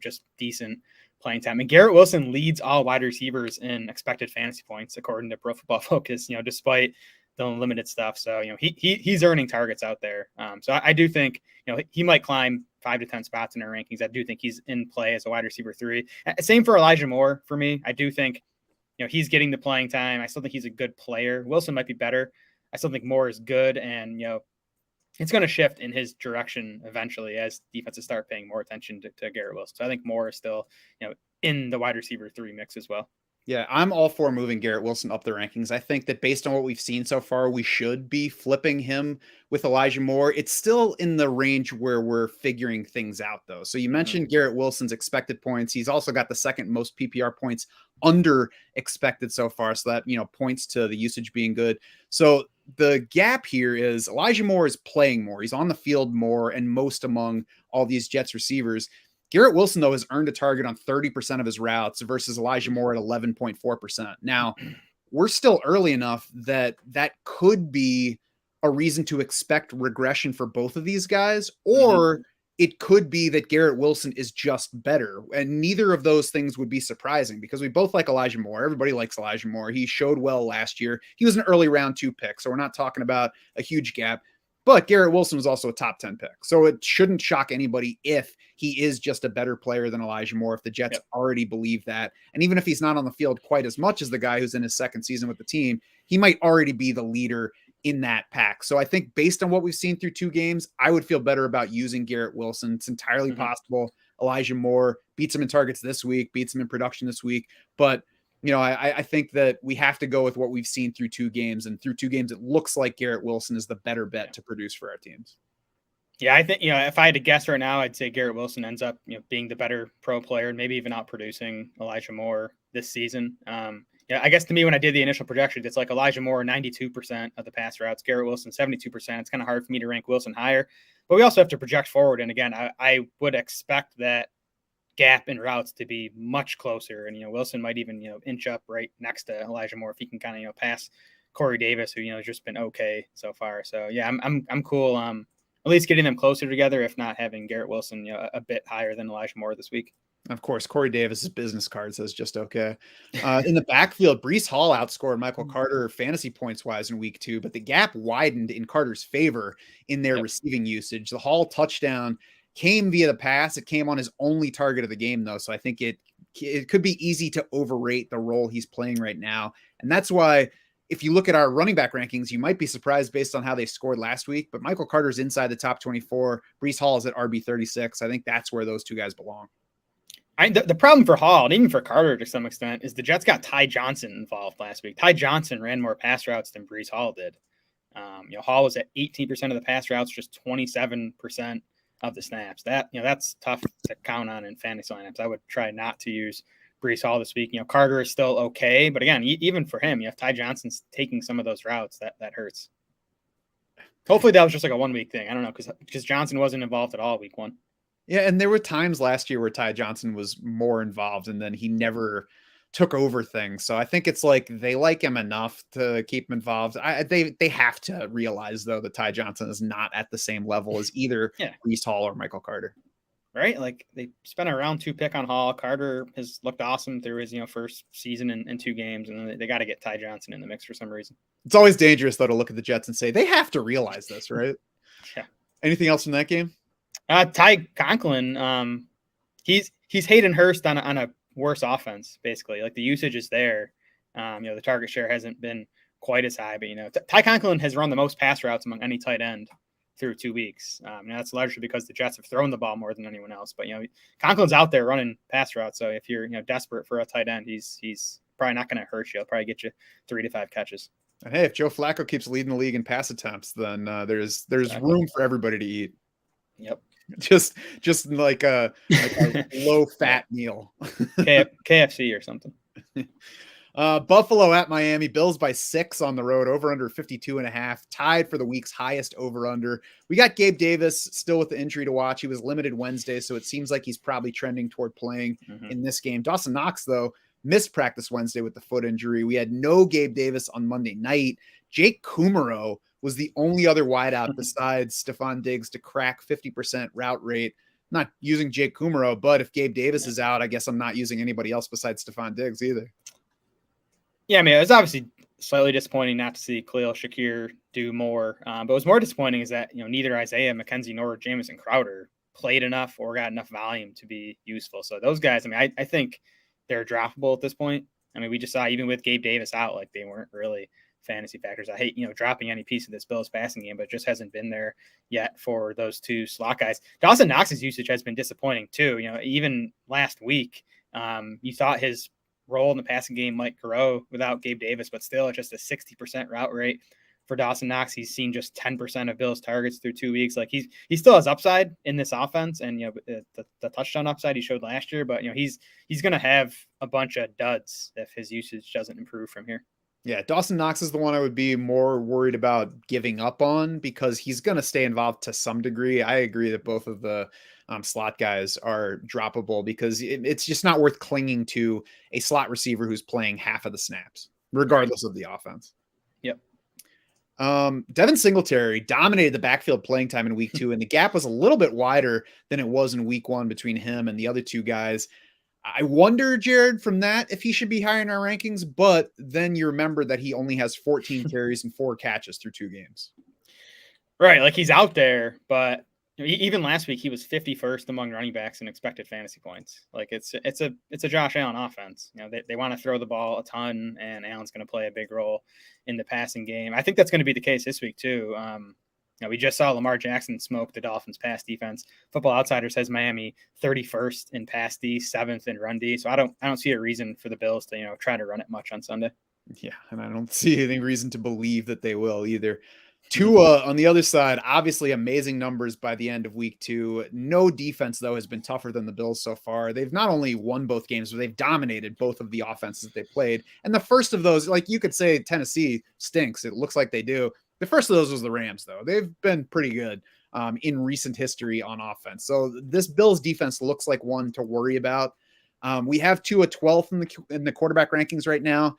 B: just decent playing time. And Garrett Wilson leads all wide receivers in expected fantasy points, according to Pro Football Focus, despite the limited stuff. So, he's earning targets out there. So I do think, he might climb 5 to 10 spots in our rankings. I do think he's in play as a wide receiver 3. Same for Elijah Moore for me. I do think, he's getting the playing time. I still think he's a good player. Wilson might be better. I still think Moore is good. And, it's going to shift in his direction eventually as defenses start paying more attention to Garrett Wilson. So I think Moore is still, in the wide receiver 3 mix as well.
A: Yeah, I'm all for moving Garrett Wilson up the rankings. I think that based on what we've seen so far, we should be flipping him with Elijah Moore. It's still in the range where we're figuring things out, though. So you mentioned Garrett Wilson's expected points. He's also got the 2nd most PPR points under expected so far. So that, points to the usage being good. So the gap here is Elijah Moore is playing more. He's on the field more and most among all these Jets receivers. Garrett Wilson, though, has earned a target on 30% of his routes versus Elijah Moore at 11.4%. Now, we're still early enough that could be a reason to expect regression for both of these guys, or it could be that Garrett Wilson is just better. And neither of those things would be surprising because we both like Elijah Moore. Everybody likes Elijah Moore. He showed well last year. He was an early round 2 pick, so we're not talking about a huge gap. But Garrett Wilson was also a top 10 pick. So it shouldn't shock anybody if he is just a better player than Elijah Moore, if the Jets already believe that. And even if he's not on the field quite as much as the guy who's in his 2nd season with the team, he might already be the leader in that pack. So I think based on what we've seen through 2 games, I would feel better about using Garrett Wilson. It's entirely possible Elijah Moore beats him in targets this week, beats him in production this week. But I think that we have to go with what we've seen through 2 games. And through 2 games, it looks like Garrett Wilson is the better bet to produce for our teams.
B: Yeah, I think, if I had to guess right now, I'd say Garrett Wilson ends up, being the better pro player and maybe even outproducing Elijah Moore this season. Yeah, I guess to me, when I did the initial projections, it's like Elijah Moore, 92% of the pass routes, Garrett Wilson, 72%. It's kind of hard for me to rank Wilson higher, but we also have to project forward. And again, I would expect that gap in routes to be much closer. And, Wilson might even, inch up right next to Elijah Moore if he can kind of, pass Corey Davis, who, has just been okay so far. So yeah, I'm cool. At least getting them closer together, if not having Garrett Wilson, a bit higher than Elijah Moore this week.
A: Of course, Corey Davis's business card says just okay. In the backfield, Breece Hall outscored Michael Carter fantasy points wise in week 2, but the gap widened in Carter's favor in their receiving usage. The Hall touchdown came via the pass. It came on his only target of the game, though. So I think it could be easy to overrate the role he's playing right now. And that's why, if you look at our running back rankings, you might be surprised based on how they scored last week, but Michael Carter's inside the top 24. Breece Hall is at RB 36. I think that's where those two guys belong.
B: The problem for Hall, and even for Carter to some extent, is the Jets got Ty Johnson involved last week. Ty Johnson ran more pass routes than Breece Hall did. Hall was at 18% of the pass routes, just 27% of the snaps. That's tough to count on in fantasy lineups. I would try not to use Breece Hall this week. Carter is still okay, but again, even for him, if Ty Johnson's taking some of those routes, that hurts. Hopefully that was just like a 1 week thing. I don't know, because Johnson wasn't involved at all week 1.
A: Yeah, and there were times last year where Ty Johnson was more involved, and then he never took over things. So I think it's like they like him enough to keep him involved. They have to realize, though, that Ty Johnson is not at the same level as either Breece Hall or Michael Carter.
B: Right? Like, they spent a round 2 pick on Hall. Carter has looked awesome through his, first season in 2 games, and they got to get Ty Johnson in the mix for some reason.
A: It's always dangerous, though, to look at the Jets and say they have to realize this, right?
B: Yeah.
A: Anything else from that game?
B: Ty Conklin, he's Hayden Hurst on a worse offense, basically. Like, the usage is there. The target share hasn't been quite as high, but Ty Conklin has run the most pass routes among any tight end through 2 weeks. That's largely because the Jets have thrown the ball more than anyone else. But Conklin's out there running pass routes, so if you're desperate for a tight end, he's probably not going to hurt you. He'll probably get you 3 to 5 catches.
A: And hey, if Joe Flacco keeps leading the league in pass attempts, then there's room for everybody to eat.
B: Yep.
A: Just like a low fat meal.
B: KFC or something.
A: Buffalo at Miami, Bills by 6 on the road, over under 52.5, tied for the week's highest over under. We got Gabe Davis still with the injury to watch. He was limited Wednesday, so it seems like he's probably trending toward playing in this game. Dawson Knox, though, missed practice Wednesday with the foot injury. We had no Gabe Davis on Monday night. Jake Kumaro was the only other wideout besides Stephon Diggs to crack 50% route rate. I'm not using Jake Kumaro, but if Gabe Davis is out, I guess I'm not using anybody else besides Stephon Diggs either.
B: Yeah, I mean, it was obviously slightly disappointing not to see Khalil Shakir do more. But what's more disappointing is that, neither Isaiah McKenzie nor Jamison Crowder played enough or got enough volume to be useful. So those guys, I mean, I think they're droppable at this point. I mean, we just saw, even with Gabe Davis out, like, they weren't really fantasy factors. I hate, dropping any piece of this Bills passing game, but it just hasn't been there yet for those 2 slot guys. Dawson Knox's usage has been disappointing too. Even last week, you thought his role in the passing game might grow without Gabe Davis, but still, it's just a 60% route rate for Dawson Knox. He's seen just 10% of Bills targets through 2 weeks. Like, he still has upside in this offense, and the touchdown upside he showed last year, but he's going to have a bunch of duds if his usage doesn't improve from here.
A: Yeah, Dawson Knox is the one I would be more worried about giving up on, because he's going to stay involved to some degree. I agree that both of the slot guys are droppable, because it's just not worth clinging to a slot receiver who's playing half of the snaps, regardless of the offense.
B: Yep.
A: Devin Singletary dominated the backfield playing time in week 2, and the gap was a little bit wider than it was in week 1 between him and the other 2 guys. I wonder, Jared, from that, if he should be higher in our rankings, but then you remember that he only has 14 carries and 4 catches through 2 games.
B: Right. Like, he's out there, but even last week, he was 51st among running backs in expected fantasy points. Like, it's a Josh Allen offense. They want to throw the ball a ton, and Allen's going to play a big role in the passing game. I think that's going to be the case this week too. We just saw Lamar Jackson smoke the Dolphins' pass defense. Football Outsiders has Miami 31st in pass D, 7th in run D. So I don't see a reason for the Bills to try to run it much on Sunday.
A: Yeah, and I don't see any reason to believe that they will either. Tua on the other side, obviously amazing numbers by the end of week 2. No defense, though, has been tougher than the Bills so far. They've not only won both games, but they've dominated both of the offenses that they played. And the first of those, like you could say Tennessee stinks. It looks like they do. The first of those was the Rams, though. They've been pretty good in recent history on offense. So this Bills defense looks like one to worry about. We have Tua 12th in the quarterback rankings right now.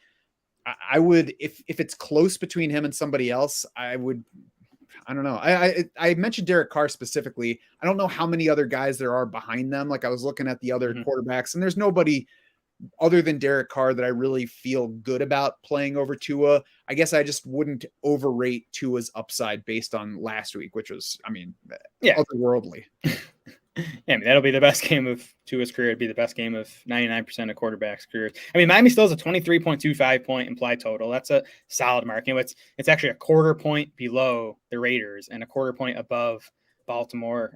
A: I would, if it's close between him and somebody else, I don't know. I mentioned Derek Carr specifically. I don't know how many other guys there are behind them. Like I was looking at the other quarterbacks, and there's nobody other than Derek Carr that I really feel good about playing over Tua. I guess I just wouldn't overrate Tua's upside based on last week, which was, otherworldly.
B: Yeah, that'll be the best game of Tua's career. It'd be the best game of 99% of quarterbacks' careers. Miami still has a 23.25 point implied total. That's a solid mark. It's actually a quarter point below the Raiders and a quarter point above Baltimore.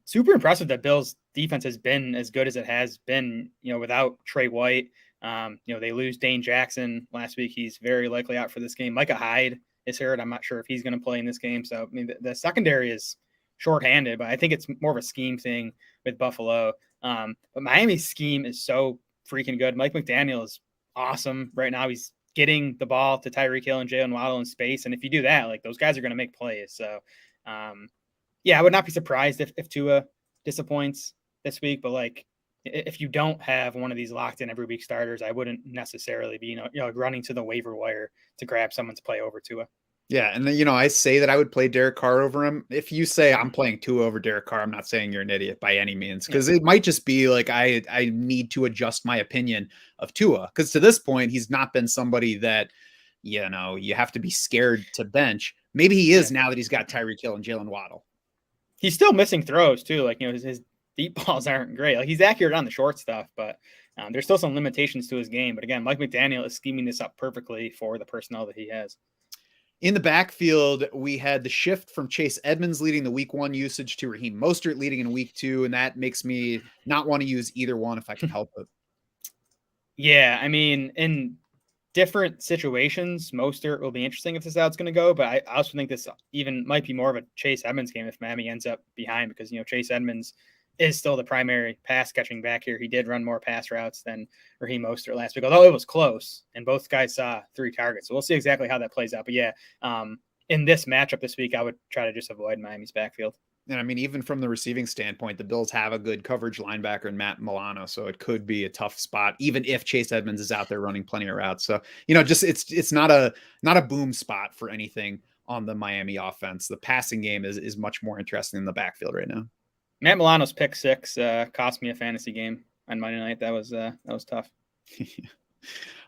B: Super impressive that Bills defense has been as good as it has been, without Trey White. They lose Dane Jackson last week. He's very likely out for this game. Micah Hyde is hurt. I'm not sure if he's going to play in this game. So, the secondary is shorthanded, but I think it's more of a scheme thing with Buffalo. But Miami's scheme is so freaking good. Mike McDaniel is awesome right now. He's getting the ball to Tyreek Hill and Jalen Waddle in space. And if you do that, those guys are going to make plays. So, I would not be surprised if Tua disappoints this week. But if you don't have one of these locked in every week starters, I wouldn't necessarily be, running to the waiver wire to grab someone's play over Tua.
A: Yeah, and then, I say that I would play Derek Carr over him. If you say I'm playing Tua over Derek Carr, I'm not saying you're an idiot by any means, because it might just be I need to adjust my opinion of Tua, because to this point, he's not been somebody that, you have to be scared to bench. Maybe he is now that he's got Tyreek Hill and Jalen Waddle.
B: He's still missing throws too. His deep balls aren't great. He's accurate on the short stuff, but there's still some limitations to his game. But again, Mike McDaniel is scheming this up perfectly for the personnel that he has.
A: In the backfield, we had the shift from Chase Edmonds leading the week 1 usage to Raheem Mostert leading in week 2. And that makes me not want to use either one if I can help it.
B: Yeah. In different situations, Mostert will be interesting if this is how it's going to go. But I also think this even might be more of a Chase Edmonds game if Miami ends up behind, because, Chase Edmonds is still the primary pass catching back here. He did run more pass routes than Raheem Mostert last week, although it was close and both guys saw 3 targets. So we'll see exactly how that plays out. But in this matchup this week, I would try to just avoid Miami's backfield.
A: And even from the receiving standpoint, the Bills have a good coverage linebacker in Matt Milano. So it could be a tough spot, even if Chase Edmonds is out there running plenty of routes. So, it's not a boom spot for anything on the Miami offense. The passing game is much more interesting in the backfield right now.
B: Matt Milano's pick 6 cost me a fantasy game on Monday night. That was tough.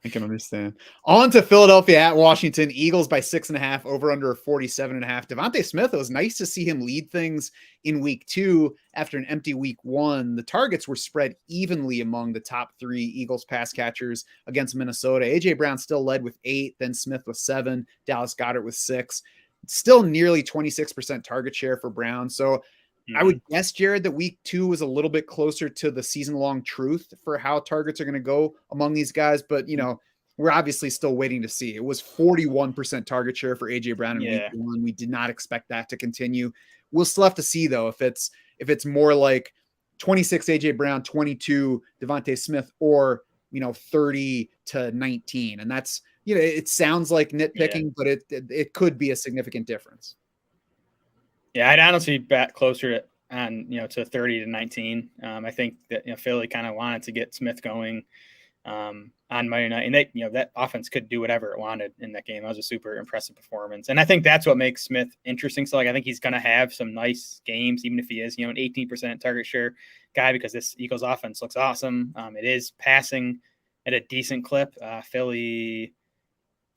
A: I can understand. On to Philadelphia at Washington. Eagles by 6.5, over under 47.5. Devontae Smith, it was nice to see him lead things in week 2 after an empty week 1. The targets were spread evenly among the top 3 Eagles pass catchers against Minnesota. AJ Brown still led with 8, then Smith with 7, Dallas Goedert with 6. Still nearly 26% target share for Brown. So I would guess, Jared, that week 2 was a little bit closer to the season-long truth for how targets are going to go among these guys. But, we're obviously still waiting to see. It was 41% target share for A.J. Brown in week 1. We did not expect that to continue. We'll still have to see, though, if it's more like 26 A.J. Brown, 22 Devontae Smith, or, 30 to 19. And that's, it sounds like nitpicking, but it could be a significant difference.
B: Yeah, I'd honestly bet closer to 30 to 19. I think that Philly kind of wanted to get Smith going on Monday night, and that offense could do whatever it wanted in that game. That was a super impressive performance, and I think that's what makes Smith interesting. So, I think he's going to have some nice games, even if he is an 18% target share guy, because this Eagles offense looks awesome. It is passing at a decent clip. Philly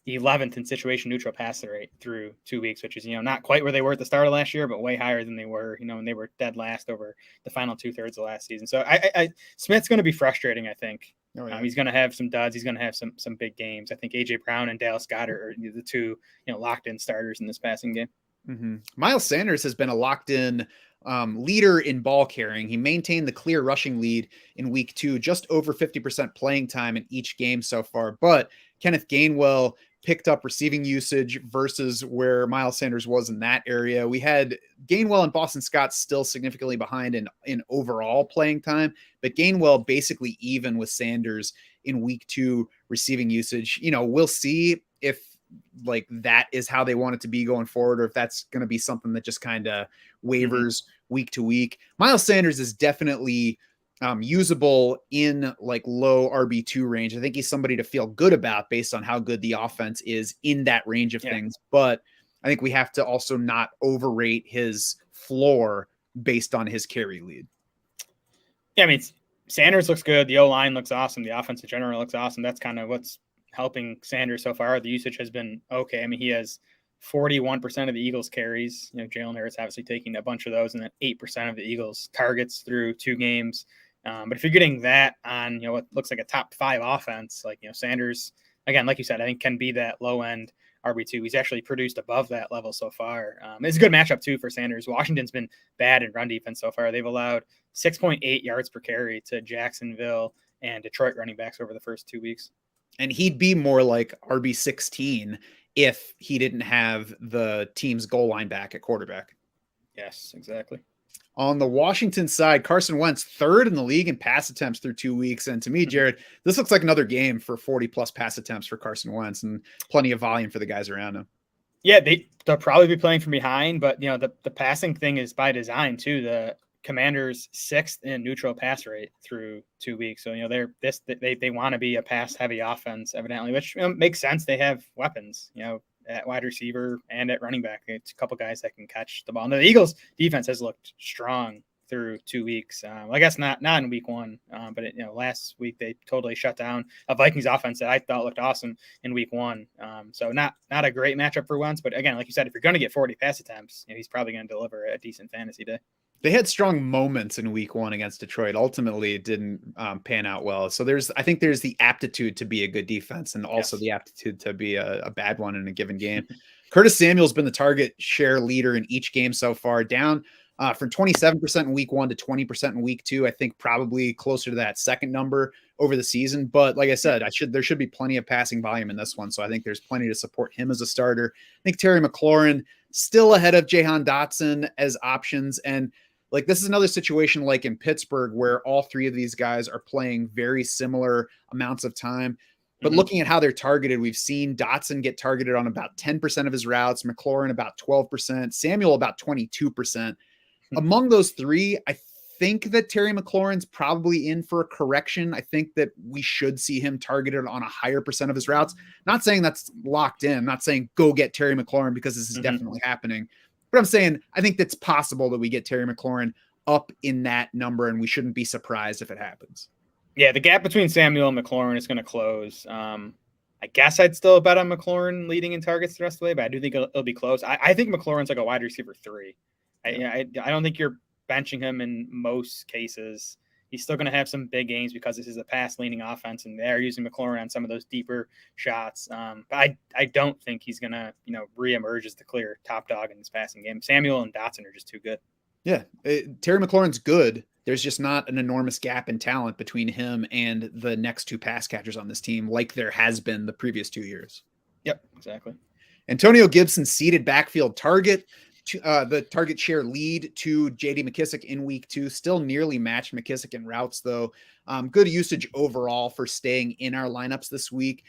B: 11th in situation neutral passer rate through 2 weeks, which is, not quite where they were at the start of last year, but way higher than they were, when they were dead last over the final 2/3 of last season. So Smith's going to be frustrating, I think. Oh, yeah. He's going to have some duds. He's going to have some big games. I think A.J. Brown and Dallas Goedert are the 2, locked in starters in this passing game.
A: Mm-hmm. Miles Sanders has been a locked in leader in ball carrying. He maintained the clear rushing lead in week 2, just over 50% playing time in each game so far. But Kenneth Gainwell picked up receiving usage versus where Miles Sanders was in that area. We had Gainwell and Boston Scott still significantly behind in overall playing time, but Gainwell basically even with Sanders in week 2 receiving usage. We'll see if like that is how they want it to be going forward, or if that's going to be something that just kind of waivers week to week. Miles Sanders is definitely usable in like low RB2 range. I think he's somebody to feel good about based on how good the offense is in that range of things. But I think we have to also not overrate his floor based on his carry lead.
B: Yeah, I mean, Sanders looks good. The O-line looks awesome. The offense in general looks awesome. That's kind of what's helping Sanders so far. The usage has been okay. I mean, he has 41% of the Eagles carries. Jalen Hurts obviously taking a bunch of those, and then 8% of the Eagles targets through 2 games. But if you're getting that on, what looks like a top 5 offense, like, Sanders, again, like you said, I think can be that low end RB2. He's actually produced above that level so far. It's a good matchup too for Sanders. Washington's been bad in run defense so far. They've allowed 6.8 yards per carry to Jacksonville and Detroit running backs over the first 2 weeks.
A: And he'd be more like RB16 if he didn't have the team's goal line back at quarterback.
B: Yes, exactly.
A: On the Washington side, Carson Wentz, 3rd in the league in pass attempts through 2 weeks. And to me, Jared, this looks like another game for 40-plus pass attempts for Carson Wentz and plenty of volume for the guys around him.
B: Yeah, they'll probably be playing from behind, but, the passing thing is by design, too. The Commanders 6th in neutral pass rate through 2 weeks. So, they want to be a pass-heavy offense, evidently, which makes sense. They have weapons, at wide receiver and at running back. It's a couple guys that can catch the ball. And the Eagles defense has looked strong through 2 weeks. I guess not in week 1, but last week they totally shut down a Vikings offense that I thought looked awesome in week 1. So not a great matchup for Wentz, but again, like you said, if you're going to get 40 pass attempts, he's probably going to deliver a decent fantasy day.
A: They had strong moments in week 1 against Detroit. Ultimately, it didn't I out well. So I think there's the aptitude to be a good defense and also the aptitude to be a bad one in a given game. Curtis Samuel's been the target share leader in each game so far, down from 27% in week 1 to 20% in week 2. I think probably closer to that second number over the season. But like I said, there should be plenty of passing volume in this one. So I think there's plenty to support him as a starter. I think Terry McLaurin still ahead of Jahan Dotson as options. And like, this is another situation like in Pittsburgh where all 3 of these guys are playing very similar amounts of time. But looking at how they're targeted, we've seen Dotson get targeted on about 10% of his routes, McLaurin about 12%, Samuel about 22%. Among those 3, I think that Terry McLaurin's probably in for a correction. I think that we should see him targeted on a higher percent of his routes. Not saying that's locked in. I'm not saying go get Terry McLaurin because this is definitely happening. But I'm saying I think that's possible that we get Terry McLaurin up in that number, and we shouldn't be surprised if it happens.
B: Yeah, the gap between Samuel and McLaurin is going to close. I guess I'd still bet on McLaurin leading in targets the rest of the way, but I do think it'll be close. I think McLaurin's like a wide receiver 3. I don't think you're benching him in most cases. He's still going to have some big games because this is a pass-leaning offense, and they're using McLaurin on some of those deeper shots. But I don't think he's going to, reemerge as the clear top dog in this passing game. Samuel and Dotson are just too good.
A: Yeah, Terry McLaurin's good. There's just not an enormous gap in talent between him and the next 2 pass catchers on this team like there has been the previous 2 years.
B: Yep, exactly.
A: Antonio Gibson ceded backfield target. The target share lead to J.D. McKissic in week 2, still nearly matched McKissic in routes, though. Good usage overall for staying in our lineups this week.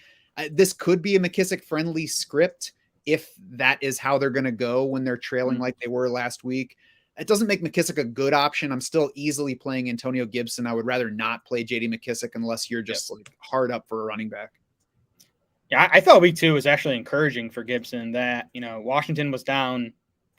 A: This could be a McKissic-friendly script if that is how they're going to go when they're trailing like they were last week. It doesn't make McKissic a good option. I'm still easily playing Antonio Gibson. I would rather not play J.D. McKissic unless you're just like hard up for a running back.
B: Yeah, I thought week 2 was actually encouraging for Gibson that, Washington was down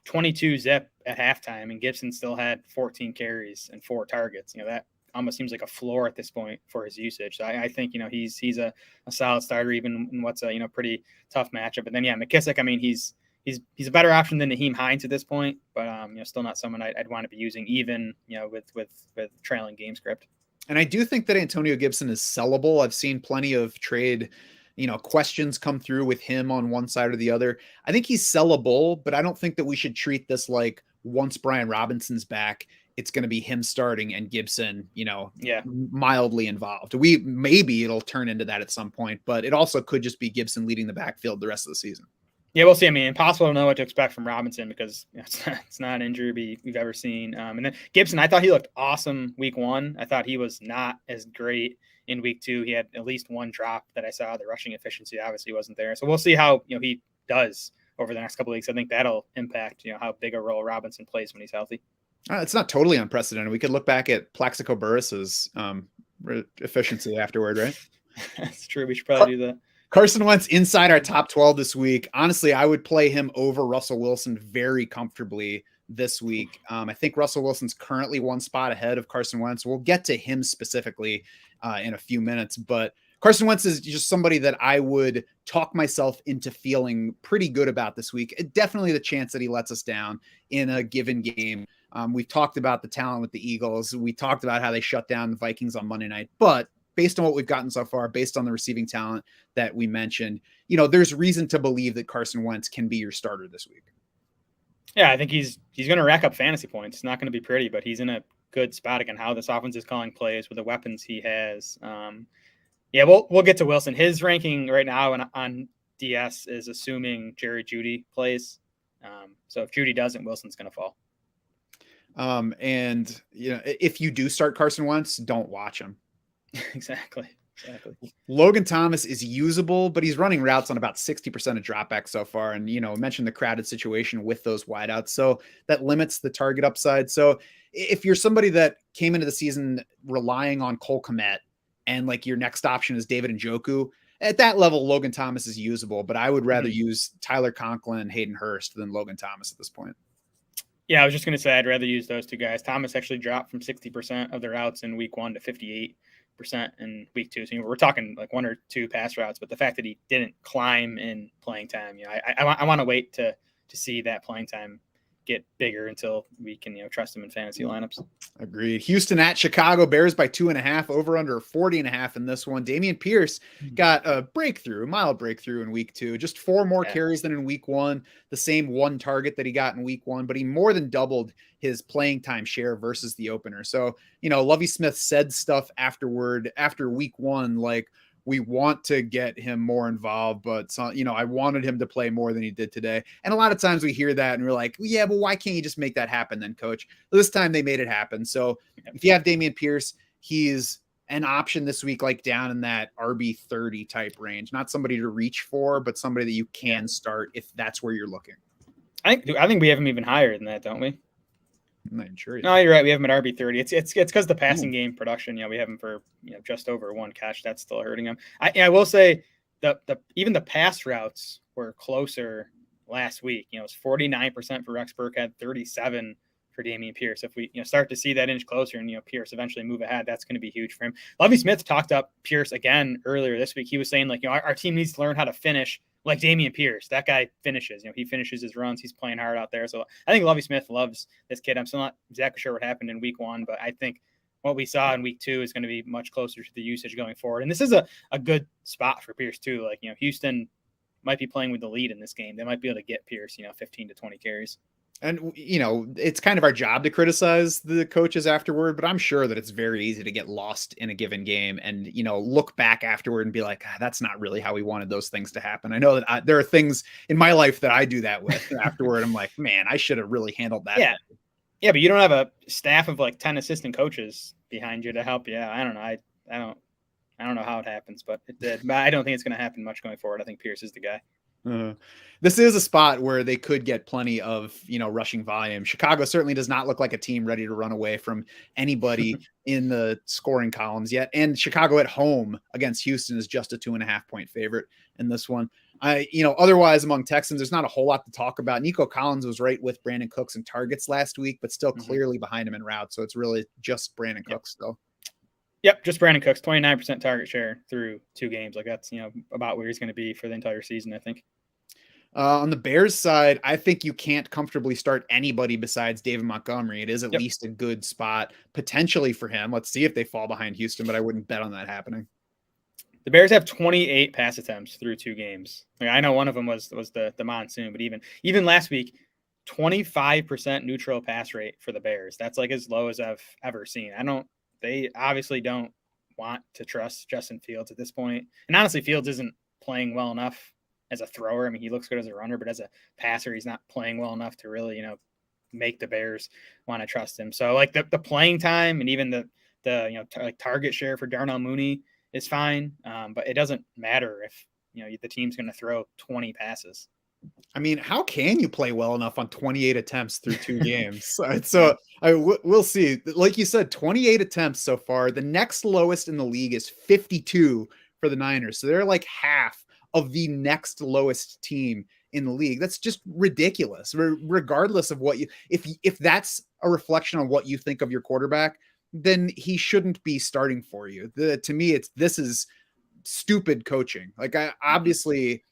B: 22 zip at halftime, and Gibson still had 14 carries and 4 targets. That almost seems like a floor at this point for his usage. So I think, he's a solid starter even in what's a, pretty tough matchup. But then, McKissic, I mean, he's a better option than Naheem Hines at this point, but still not someone I'd want to be using even, with trailing game script.
A: And I do think that Antonio Gibson is sellable. I've seen plenty of trade questions come through with him on one side or the other. I think he's sellable, but I don't think that we should treat this like once Brian Robinson's back, it's going to be him starting and Gibson,
B: Yeah.
A: mildly involved. Maybe it'll turn into that at some point, but it also could just be Gibson leading the backfield the rest of the season.
B: Yeah, we'll see. I mean, impossible to know what to expect from Robinson because it's not an injury we've ever seen. And then Gibson, I thought he looked awesome week 1. I thought he was not as great in week 2. He had at least one drop that I saw. The rushing efficiency obviously wasn't there. So we'll see how he does over the next couple of weeks. I think that'll impact how big a role Robinson plays when he's healthy.
A: It's not totally unprecedented. We could look back at Plaxico Burress's efficiency afterward, right?
B: That's true. We should probably do that.
A: Carson Wentz inside our top 12 this week. Honestly, I would play him over Russell Wilson very comfortably this week. I think Russell Wilson's currently one spot ahead of Carson Wentz. We'll get to him specifically in a few minutes, but Carson Wentz is just somebody that I would talk myself into feeling pretty good about this week. Definitely the chance that he lets us down in a given game. We've talked about the talent with the Eagles. We talked about how they shut down the Vikings on Monday night, but based on what we've gotten so far, based on the receiving talent that we mentioned, there's reason to believe that Carson Wentz can be your starter this week.
B: Yeah, I think he's going to rack up fantasy points. It's not going to be pretty, but he's in a good spot again, how this offense is calling plays with the weapons he has. Yeah, we'll get to Wilson. His ranking right now on DS is assuming Jerry Jeudy plays. So if Jeudy doesn't, Wilson's going to fall.
A: And if you do start Carson Wentz, don't watch him.
B: Exactly.
A: Logan Thomas is usable, but he's running routes on about 60% of dropbacks so far. And, mentioned the crowded situation with those wideouts. So that limits the target upside. So if you're somebody that came into the season relying on Cole Kmet and like your next option is David Njoku, at that level, Logan Thomas is usable, but I would rather use Tyler Conklin, Hayden Hurst than Logan Thomas at this point.
B: Yeah, I was just going to say I'd rather use those two guys. Thomas actually dropped from 60% of their routes in week 1 to 58% in week 2. So we're talking like 1 or 2 pass routes, but the fact that he didn't climb in playing time, I want to wait to see that playing time get bigger until we can trust him in fantasy lineups.
A: Agreed. Houston at Chicago, Bears by 2.5, over under 40.5 in this one. Dameon Pierce got a mild breakthrough in week 2, just 4 more carries than in week 1, the same 1 target that he got in week 1, but he more than doubled his playing time share versus the opener. So, Lovie Smith said stuff after week 1, like, we want to get him more involved, but I wanted him to play more than he did today. And a lot of times we hear that and we're like, yeah, but why can't you just make that happen then, coach? This time they made it happen. So if you have Dameon Pierce, he's an option this week, like down in that RB 30 type range, not somebody to reach for, but somebody that you can start if that's where you're looking.
B: I think we have him even higher than that, don't we?
A: I'm not even sure.
B: No, you're right. We have him at RB 30. It's because the passing game production. We have him for just over 1 catch. That's still hurting him. I will say even the pass routes were closer last week. It was 49% for Rex Burkhead, 37 for Dameon Pierce. If we start to see that inch closer and Pierce eventually move ahead, that's going to be huge for him. Lovie Smith talked up Pierce again earlier this week. He was saying our team needs to learn how to finish like Dameon Pierce. That guy finishes. He finishes his runs. He's playing hard out there. So I think Lovie Smith loves this kid. I'm still not exactly sure what happened in week 1, but I think what we saw in week 2 is going to be much closer to the usage going forward. And this is a good spot for Pierce too. Houston might be playing with the lead in this game. They might be able to get Pierce 15 to 20 carries.
A: And, it's kind of our job to criticize the coaches afterward, but I'm sure that it's very easy to get lost in a given game and, look back afterward and be like, that's not really how we wanted those things to happen. I know that there are things in my life that I do that with afterward. I'm like, man, I should have really handled that.
B: Yeah. Yeah. But you don't have a staff of 10 assistant coaches behind you to help you. I don't know. I don't know how it happens, but it did. But I don't think it's going to happen much going forward. I think Pierce is the guy.
A: This is a spot where they could get plenty of, rushing volume. Chicago certainly does not look like a team ready to run away from anybody in the scoring columns yet. And Chicago at home against Houston is just a 2.5 point favorite in this one. Otherwise among Texans, there's not a whole lot to talk about. Nico Collins was right with Brandon Cooks in targets last week, but still clearly behind him in routes. So it's really just Brandon Cooks still.
B: Yep, just Brandon Cooks, 29% target share through 2 games. That's about where he's going to be for the entire season, I think.
A: On the Bears side, I think you can't comfortably start anybody besides David Montgomery. It is at least a good spot potentially for him. Let's see if they fall behind Houston, but I wouldn't bet on that happening.
B: The Bears have 28 pass attempts through 2 games. I know one of them was the monsoon, but even last week, 25% neutral pass rate for the Bears. That's like as low as I've ever seen. They obviously don't want to trust Justin Fields at this point. And honestly, Fields isn't playing well enough as a thrower. I mean, he looks good as a runner, but as a passer, he's not playing well enough to really, make the Bears want to trust him. So like the playing time and even the like target share for Darnell Mooney is fine. But it doesn't matter if, the team's going to throw 20 passes.
A: I mean, how can you play well enough on 28 attempts through 2 games? So we'll see. Like you said, 28 attempts so far. The next lowest in the league is 52 for the Niners. So they're like half of the next lowest team in the league. That's just ridiculous. Regardless of what if that's a reflection on what you think of your quarterback, then he shouldn't be starting for you. To me, this is stupid coaching. Like I obviously,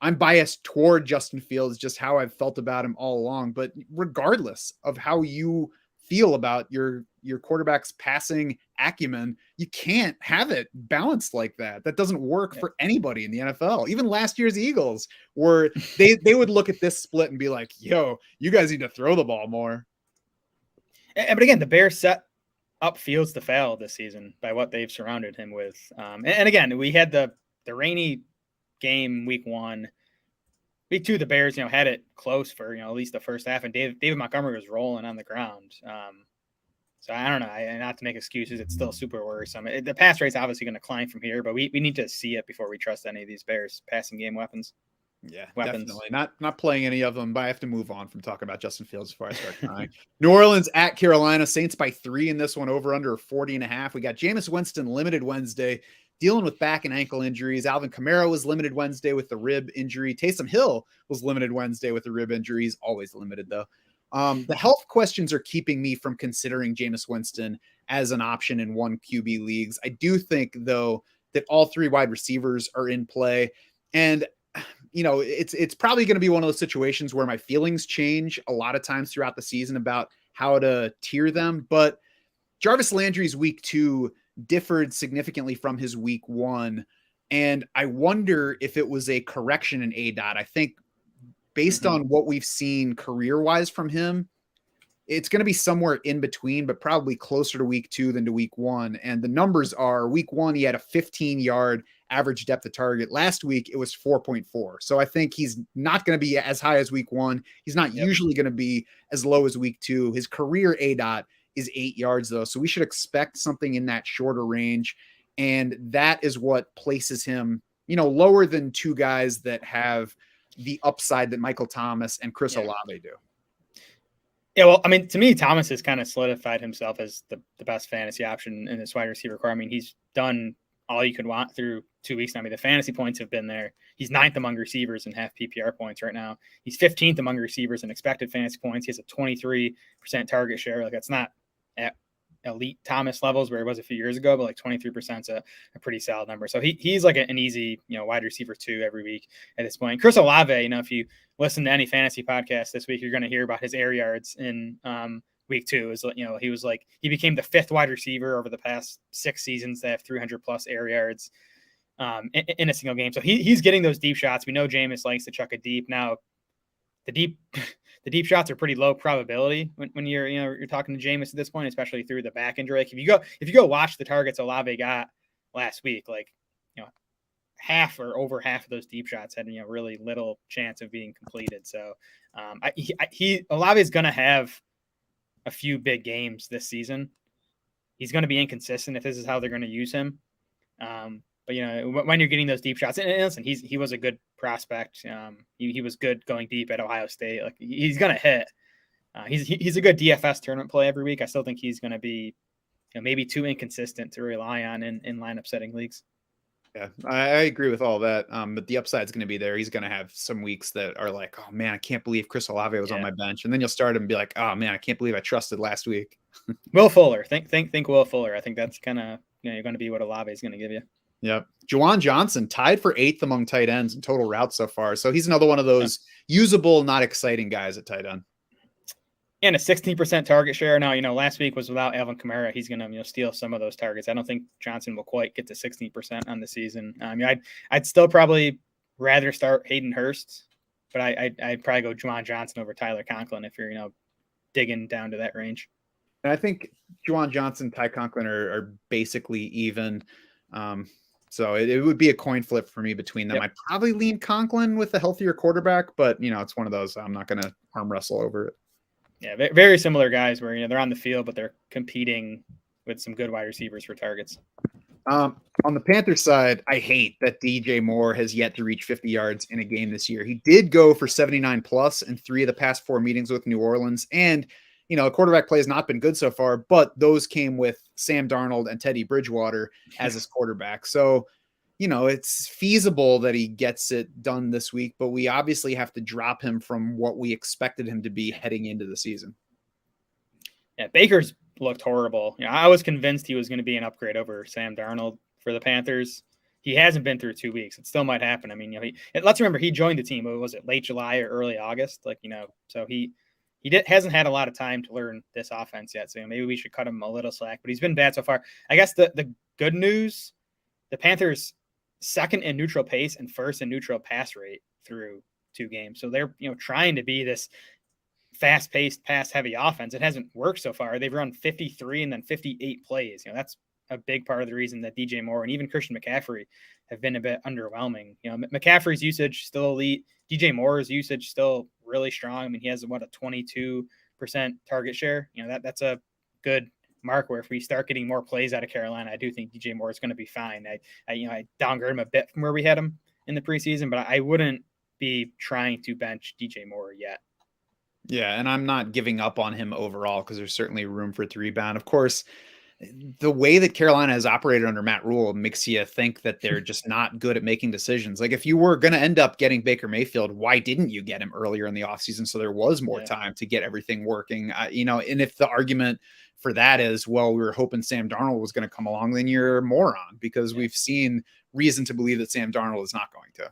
A: I'm biased toward Justin Fields, just how I've felt about him all along. But regardless of how you feel about your quarterback's passing acumen, you can't have it balanced like that. That doesn't work for anybody in the NFL. Even last year's Eagles, where they would look at this split and be like, yo, you guys need to throw the ball more.
B: But again, the Bears set up Fields to fail this season by what they've surrounded him with. And again, we had the rainy game week 1. Week 2, the Bears, had it close for, at least the first half, and David Montgomery was rolling on the ground. So I don't know. Not to make excuses, it's still super worrisome. The pass rate's obviously going to climb from here, but we need to see it before we trust any of these Bears passing game weapons.
A: Yeah, definitely. Not playing any of them, but I have to move on from talking about Justin Fields before I start crying. New Orleans at Carolina, Saints by 3 in this one, over under 40.5. We got Jameis Winston limited Wednesday, dealing with back and ankle injuries. Alvin Kamara was limited Wednesday with the rib injury. Taysom Hill was limited Wednesday with the rib injuries. Always limited though. The health questions are keeping me from considering Jameis Winston as an option in 1 QB leagues. I do think though that all 3 wide receivers are in play, and it's probably going to be one of those situations where my feelings change a lot of times throughout the season about how to tier them. But Jarvis Landry's week 2 differed significantly from his week 1. And I wonder if it was a correction in ADOT. I think based on what we've seen career-wise from him, it's going to be somewhere in between, but probably closer to week 2 than to week 1. And the numbers are week 1, he had a 15-yard average depth of target. Last week, it was 4.4. So I think he's not going to be as high as week 1. He's not usually going to be as low as week 2. His career ADOT is 8 yards though. So we should expect something in that shorter range. And that is what places him, lower than 2 guys that have the upside that Michael Thomas and Chris Olave do.
B: Yeah, well, I mean, to me, Thomas has kind of solidified himself as the best fantasy option in this wide receiver core. I mean, he's done all you could want through 2 weeks. I mean, the fantasy points have been there. He's 9th among receivers in half PPR points right now. He's 15th among receivers in expected fantasy points. He has a 23% target share. Like, that's not at elite Thomas levels where he was a few years ago, but like 23% is a pretty solid number. So he's like an easy, wide receiver 2 every week at this point. Chris Olave, if you listen to any fantasy podcast this week, you're going to hear about his air yards in week 2. Is he became the 5th wide receiver over the past 6 seasons to have 300+ air yards in a single game. So he's getting those deep shots. We know Jameis likes to chuck it deep. Now the deep shots are pretty low probability when you're talking to Jameis at this point, especially through the back injury. Like if you go watch the targets Olave got last week, half or over half of those deep shots had really little chance of being completed. So Olave is going to have a few big games this season. He's going to be inconsistent if this is how they're going to use him. But when you're getting those deep shots, and listen, he was a good prospect. He was good going deep at Ohio State. Like he's going to hit. He's a good DFS tournament play every week. I still think he's going to be maybe too inconsistent to rely on in lineup setting leagues.
A: Yeah, I agree with all that. But the upside is going to be there. He's going to have some weeks that are like, oh man, I can't believe Chris Olave was on my bench. And then you'll start him and be like, oh man, I can't believe I trusted last week.
B: Will Fuller. Think Will Fuller. I think that's kind of, you're going to be what Olave is going to give you.
A: Yep. Juwan Johnson tied for 8th among tight ends in total routes so far. So he's another one of those usable, not exciting guys at tight end.
B: And a 16% target share. Now, last week was without Alvin Kamara. He's going to steal some of those targets. I don't think Johnson will quite get to 16% on the season. I'd still probably rather start Hayden Hurst but I'd probably go Juwan Johnson over Tyler Conklin if you're, digging down to that range.
A: And I think Juwan Johnson, Ty Conklin are basically even. So it would be a coin flip for me between them.
B: Yep.
A: I'd probably lean Conklin with a healthier quarterback, but it's one of those I'm not going to arm wrestle over it.
B: Yeah, very similar guys where they're on the field, but they're competing with some good wide receivers for targets.
A: On the Panthers side, I hate that DJ Moore has yet to reach 50 yards in a game this year. He did go for 79 plus in 3 of the past 4 meetings with New Orleans, and quarterback play has not been good so far, but those came with Sam Darnold and Teddy Bridgewater as his quarterback. So, it's feasible that he gets it done this week, but we obviously have to drop him from what we expected him to be heading into the season.
B: Yeah, Baker's looked horrible. I was convinced he was going to be an upgrade over Sam Darnold for the Panthers. He hasn't been through 2 weeks. It still might happen. I mean, let's remember he joined the team. Was it late July or early August? So he hasn't had a lot of time to learn this offense yet. So maybe we should cut him a little slack. But he's been bad so far. I guess the good news: the Panthers second in neutral pace and first in neutral pass rate through 2 games. So they're trying to be this fast-paced, pass-heavy offense. It hasn't worked so far. They've run 53 and then 58 plays. That's a big part of the reason that DJ Moore and even Christian McCaffrey have been a bit underwhelming. McCaffrey's usage still elite. DJ Moore's usage still really strong. I mean, he has a 22% target share. That's a good mark where if we start getting more plays out of Carolina, I do think DJ Moore is going to be fine. I downgraded him a bit from where we had him in the preseason, but I wouldn't be trying to bench DJ Moore yet.
A: Yeah, and I'm not giving up on him overall because there's certainly room for it to rebound. Of course, the way that Carolina has operated under Matt Rule makes you think that they're just not good at making decisions. Like if you were going to end up getting Baker Mayfield, why didn't you get him earlier in the offseason so there was more time to get everything working? And if the argument for that is, well, we were hoping Sam Darnold was going to come along, then you're a moron because we've seen reason to believe that Sam Darnold is not going to.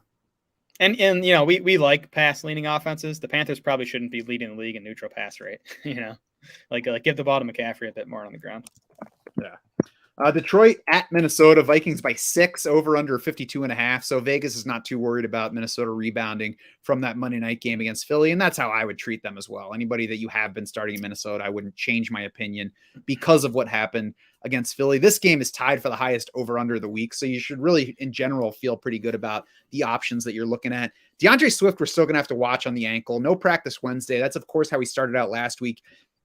B: And we like pass leaning offenses. The Panthers probably shouldn't be leading the league in neutral pass rate. Like give the ball to McCaffrey a bit more on the ground.
A: Yeah. Detroit at Minnesota, Vikings by 6, over under 52.5. So Vegas is not too worried about Minnesota rebounding from that Monday night game against Philly. And that's how I would treat them as well. Anybody that you have been starting in Minnesota, I wouldn't change my opinion because of what happened against Philly. This game is tied for the highest over under of the week. So you should really, in general, feel pretty good about the options that you're looking at. DeAndre Swift, we're still going to have to watch on the ankle. No practice Wednesday. That's, of course, how he started out last week.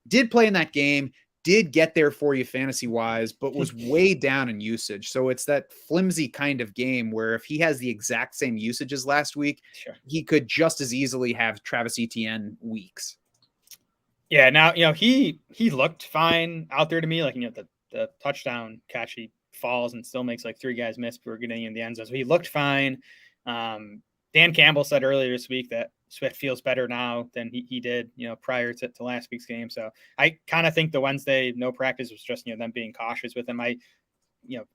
A: Did play in that game. Did get there for you fantasy wise, but was way down in usage. So it's that flimsy kind of game where if he has the exact same usage as last week, he could just as easily have Travis Etienne weeks.
B: Yeah. Now, he looked fine out there to me. Like, the touchdown catch, he falls and still makes like 3 guys miss before getting in the end zone. So he looked fine. Dan Campbell said earlier this week that Swift feels better now than he did, prior to last week's game. So I kind of think the Wednesday no practice was just, them being cautious with him. I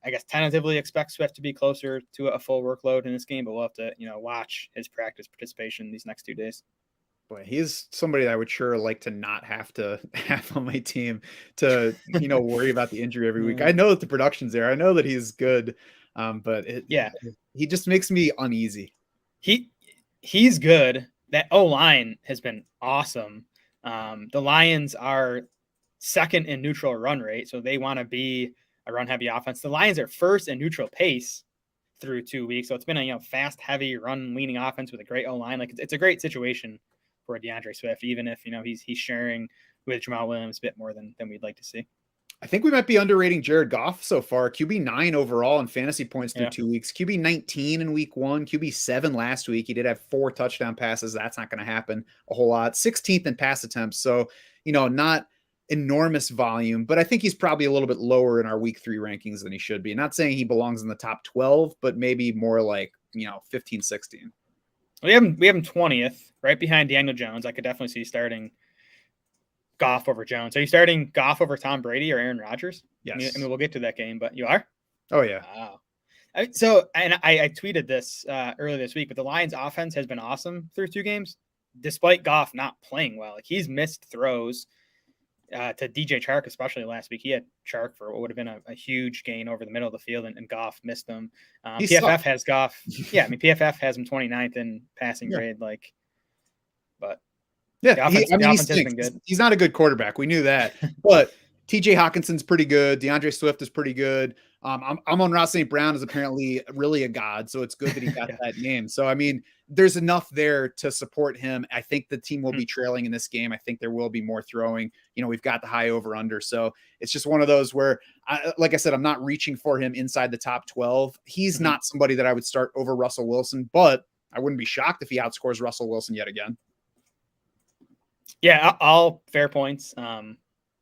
B: guess tentatively expect Swift to be closer to a full workload in this game, but we'll have to, watch his practice participation these next 2 days.
A: Boy, he's somebody that I would sure like to not have to have on my team to, worry about the injury every week. I know that the production's there. I know that he's good, but he just makes me uneasy.
B: He's good. That O-line has been awesome. The Lions are second in neutral run rate, so they want to be a run-heavy offense. The Lions are first in neutral pace through 2 weeks, so it's been a fast, heavy, run-leaning offense with a great O-line. Like it's a great situation for DeAndre Swift, even if he's sharing with Jamal Williams a bit more than we'd like to see.
A: I think we might be underrating Jared Goff so far. QB 9 overall in fantasy points through 2 weeks. QB 19 in week 1. QB 7 last week. He did have 4 touchdown passes. That's not going to happen a whole lot. 16th in pass attempts. So, not enormous volume, but I think he's probably a little bit lower in our week 3 rankings than he should be. Not saying he belongs in the top 12, but maybe more like, 15, 16.
B: We have him 20th, right behind Daniel Jones. I could definitely see starting Goff over Jones. Are you starting Goff over Tom Brady or Aaron Rodgers?
A: Yes.
B: I mean, we'll get to that game, but you are?
A: Oh, yeah.
B: Wow. So, and I tweeted this earlier this week, but the Lions offense has been awesome through 2 games, despite Goff not playing well. Like he's missed throws to DJ Chark, especially last week. He had Chark for what would have been a huge gain over the middle of the field, and Goff missed them. PFF has Goff. Yeah, I mean, PFF has him 29th in passing grade. Like, But
A: Yeah,
B: the offense,
A: he
B: has been
A: stinks.
B: good.
A: He's not a good quarterback. We knew that. But TJ Hawkinson's pretty good. DeAndre Swift is pretty good. Amon-Ra St. Brown is apparently really a god, so it's good that he got that name. So, I mean, there's enough there to support him. I think the team will be trailing in this game. I think there will be more throwing. We've got the high over-under. So it's just one of those where, like I said, I'm not reaching for him inside the top 12. He's not somebody that I would start over Russell Wilson, but I wouldn't be shocked if he outscores Russell Wilson yet again.
B: Yeah, all fair points. I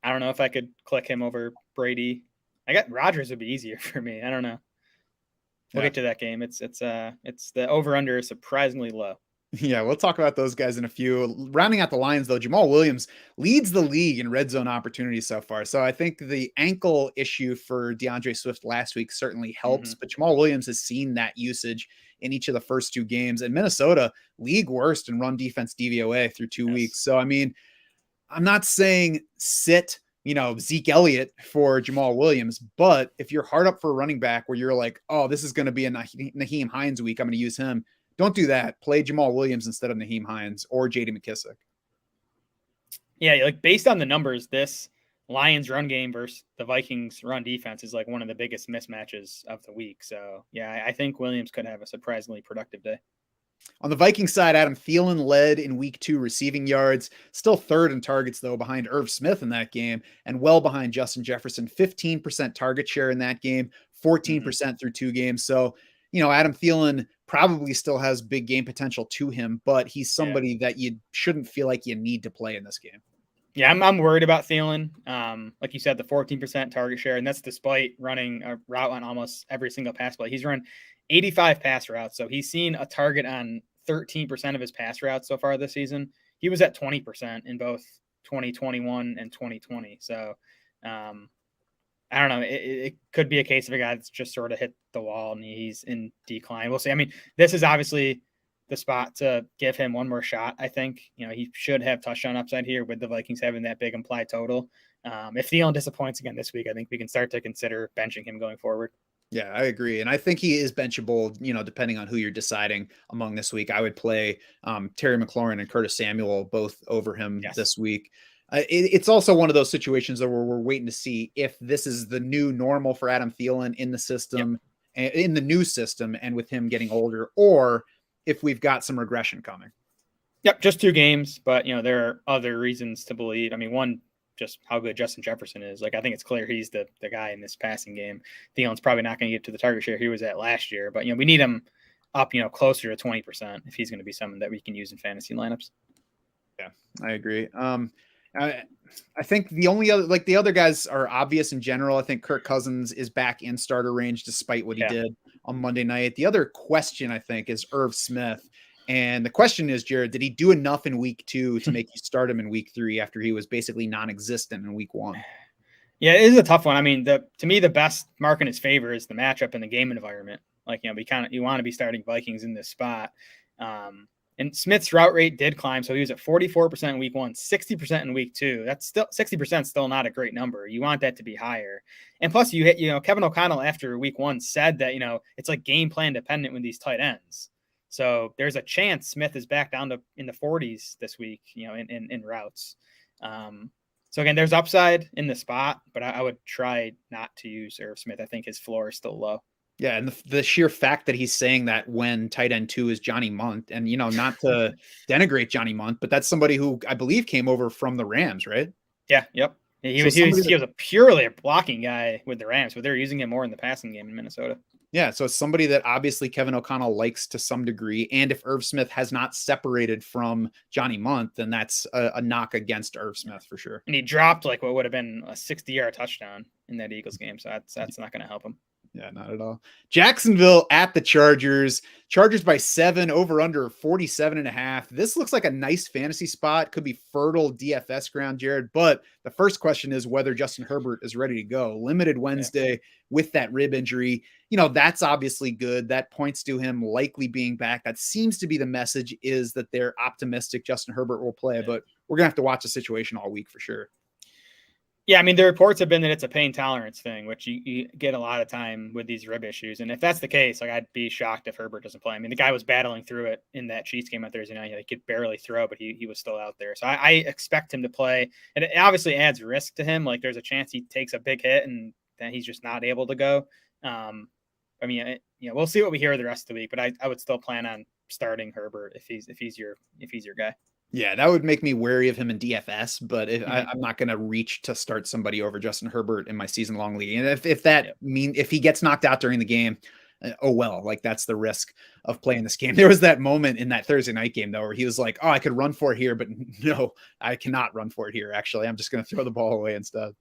B: don't know if I could click him over Brady. I got Rodgers would be easier for me. I don't know. We'll get to that game. It's the over under is surprisingly low.
A: Yeah, we'll talk about those guys in a few. Rounding out the Lions, though, Jamal Williams leads the league in red zone opportunities so far. So I think the ankle issue for DeAndre Swift last week certainly helps, but Jamal Williams has seen that usage in each of the first two games. And Minnesota, league worst in run defense DVOA through 2 weeks. So, I mean, I'm not saying sit, Zeke Elliott for Jamal Williams, but if you're hard up for a running back where you're like, oh, this is going to be a Nyheim Hines week, I'm going to use him. Don't do that. Play Jamal Williams instead of Nyheim Hines or J.D. McKissic.
B: Yeah, like based on the numbers, this Lions run game versus the Vikings run defense is like one of the biggest mismatches of the week. So, yeah, I think Williams could have a surprisingly productive day.
A: On the Vikings side, Adam Thielen led in week 2 receiving yards, still third in targets, though, behind Irv Smith in that game, and well behind Justin Jefferson. 15% target share in that game, 14% through 2 games. So, Adam Thielen probably still has big game potential to him, but he's somebody that you shouldn't feel like you need to play in this game.
B: Yeah, I'm worried about Thielen. Like you said, the 14% target share, and that's despite running a route on almost every single pass play. He's run 85 pass routes, so he's seen a target on 13% of his pass routes so far this season. He was at 20% in both 2021 and 2020. So, I don't know. It could be a case of a guy that's just sort of hit the wall and he's in decline. We'll see. I mean, this is obviously the spot to give him one more shot. I think, he should have touchdown upside here with the Vikings having that big implied total. If Thielen disappoints again this week, I think we can start to consider benching him going forward.
A: Yeah, I agree. And I think he is benchable, depending on who you're deciding among this week. I would play Terry McLaurin and Curtis Samuel both over him this week. It's also one of those situations where we're waiting to see if this is the new normal for Adam Thielen in the system, in the new system, and with him getting older, or if we've got some regression coming.
B: Yep, just 2 games, but there are other reasons to believe. I mean, one, just how good Justin Jefferson is. Like, I think it's clear he's the guy in this passing game. Thielen's probably not going to get to the target share he was at last year, but we need him up, closer to 20% if he's going to be someone that we can use in fantasy lineups.
A: Yeah, I agree. I think the only other, the other guys are obvious in general. I think Kirk Cousins is back in starter range despite what he did on Monday night. The other question, I think, is Irv Smith. And the question is, Jared, did he do enough in week 2 to make you start him in week 3 after he was basically non-existent in week 1?
B: Yeah, it is a tough one. I mean, to me, the best mark in his favor is the matchup and the game environment. Like, you want to be starting Vikings in this spot. And Smith's route rate did climb. So he was at 44% in week 1, 60% in week 2. That's still 60% still not a great number. You want that to be higher. And plus you hit, Kevin O'Connell after week 1 said that, it's like game plan dependent with these tight ends. So there's a chance Smith is back down to in the 40s this week, in routes. So again, there's upside in the spot, but I would try not to use Irv Smith. I think his floor is still low.
A: Yeah, and the sheer fact that he's saying that when tight end 2 is Johnny Munt, and not to denigrate Johnny Munt, but that's somebody who I believe came over from the Rams, right?
B: Yeah, yep. He was a purely a blocking guy with the Rams, but they're using him more in the passing game in Minnesota.
A: Yeah, so it's somebody that obviously Kevin O'Connell likes to some degree, and if Irv Smith has not separated from Johnny Munt, then that's a knock against Irv Smith for sure.
B: And he dropped like what would have been a 60-yard touchdown in that Eagles game, so that's not going to help him.
A: Yeah, not at all. Jacksonville at the Chargers. Chargers by 7, over under 47.5. This looks like a nice fantasy spot. Could be fertile DFS ground, Jared. But the first question is whether Justin Herbert is ready to go. Limited Wednesday with that rib injury. That's obviously good. That points to him likely being back. That seems to be the message, is that they're optimistic Justin Herbert will play. But we're going to have to watch the situation all week for sure.
B: Yeah, I mean, the reports have been that it's a pain tolerance thing, which you get a lot of time with these rib issues. And if that's the case, like I'd be shocked if Herbert doesn't play. I mean, the guy was battling through it in that Chiefs game on Thursday night. He could barely throw, but he was still out there. So I expect him to play. And it obviously adds risk to him. Like there's a chance he takes a big hit and then he's just not able to go. I mean, we'll see what we hear the rest of the week, but I would still plan on starting Herbert if he's your guy.
A: Yeah, that would make me wary of him in DFS, but I'm not going to reach to start somebody over Justin Herbert in my season-long league. And if he gets knocked out during the game, oh well, like that's the risk of playing this game. There was that moment in that Thursday night game though, where he was like, "Oh, I could run for it here, but no, I cannot run for it here. Actually, I'm just going to throw the ball away instead."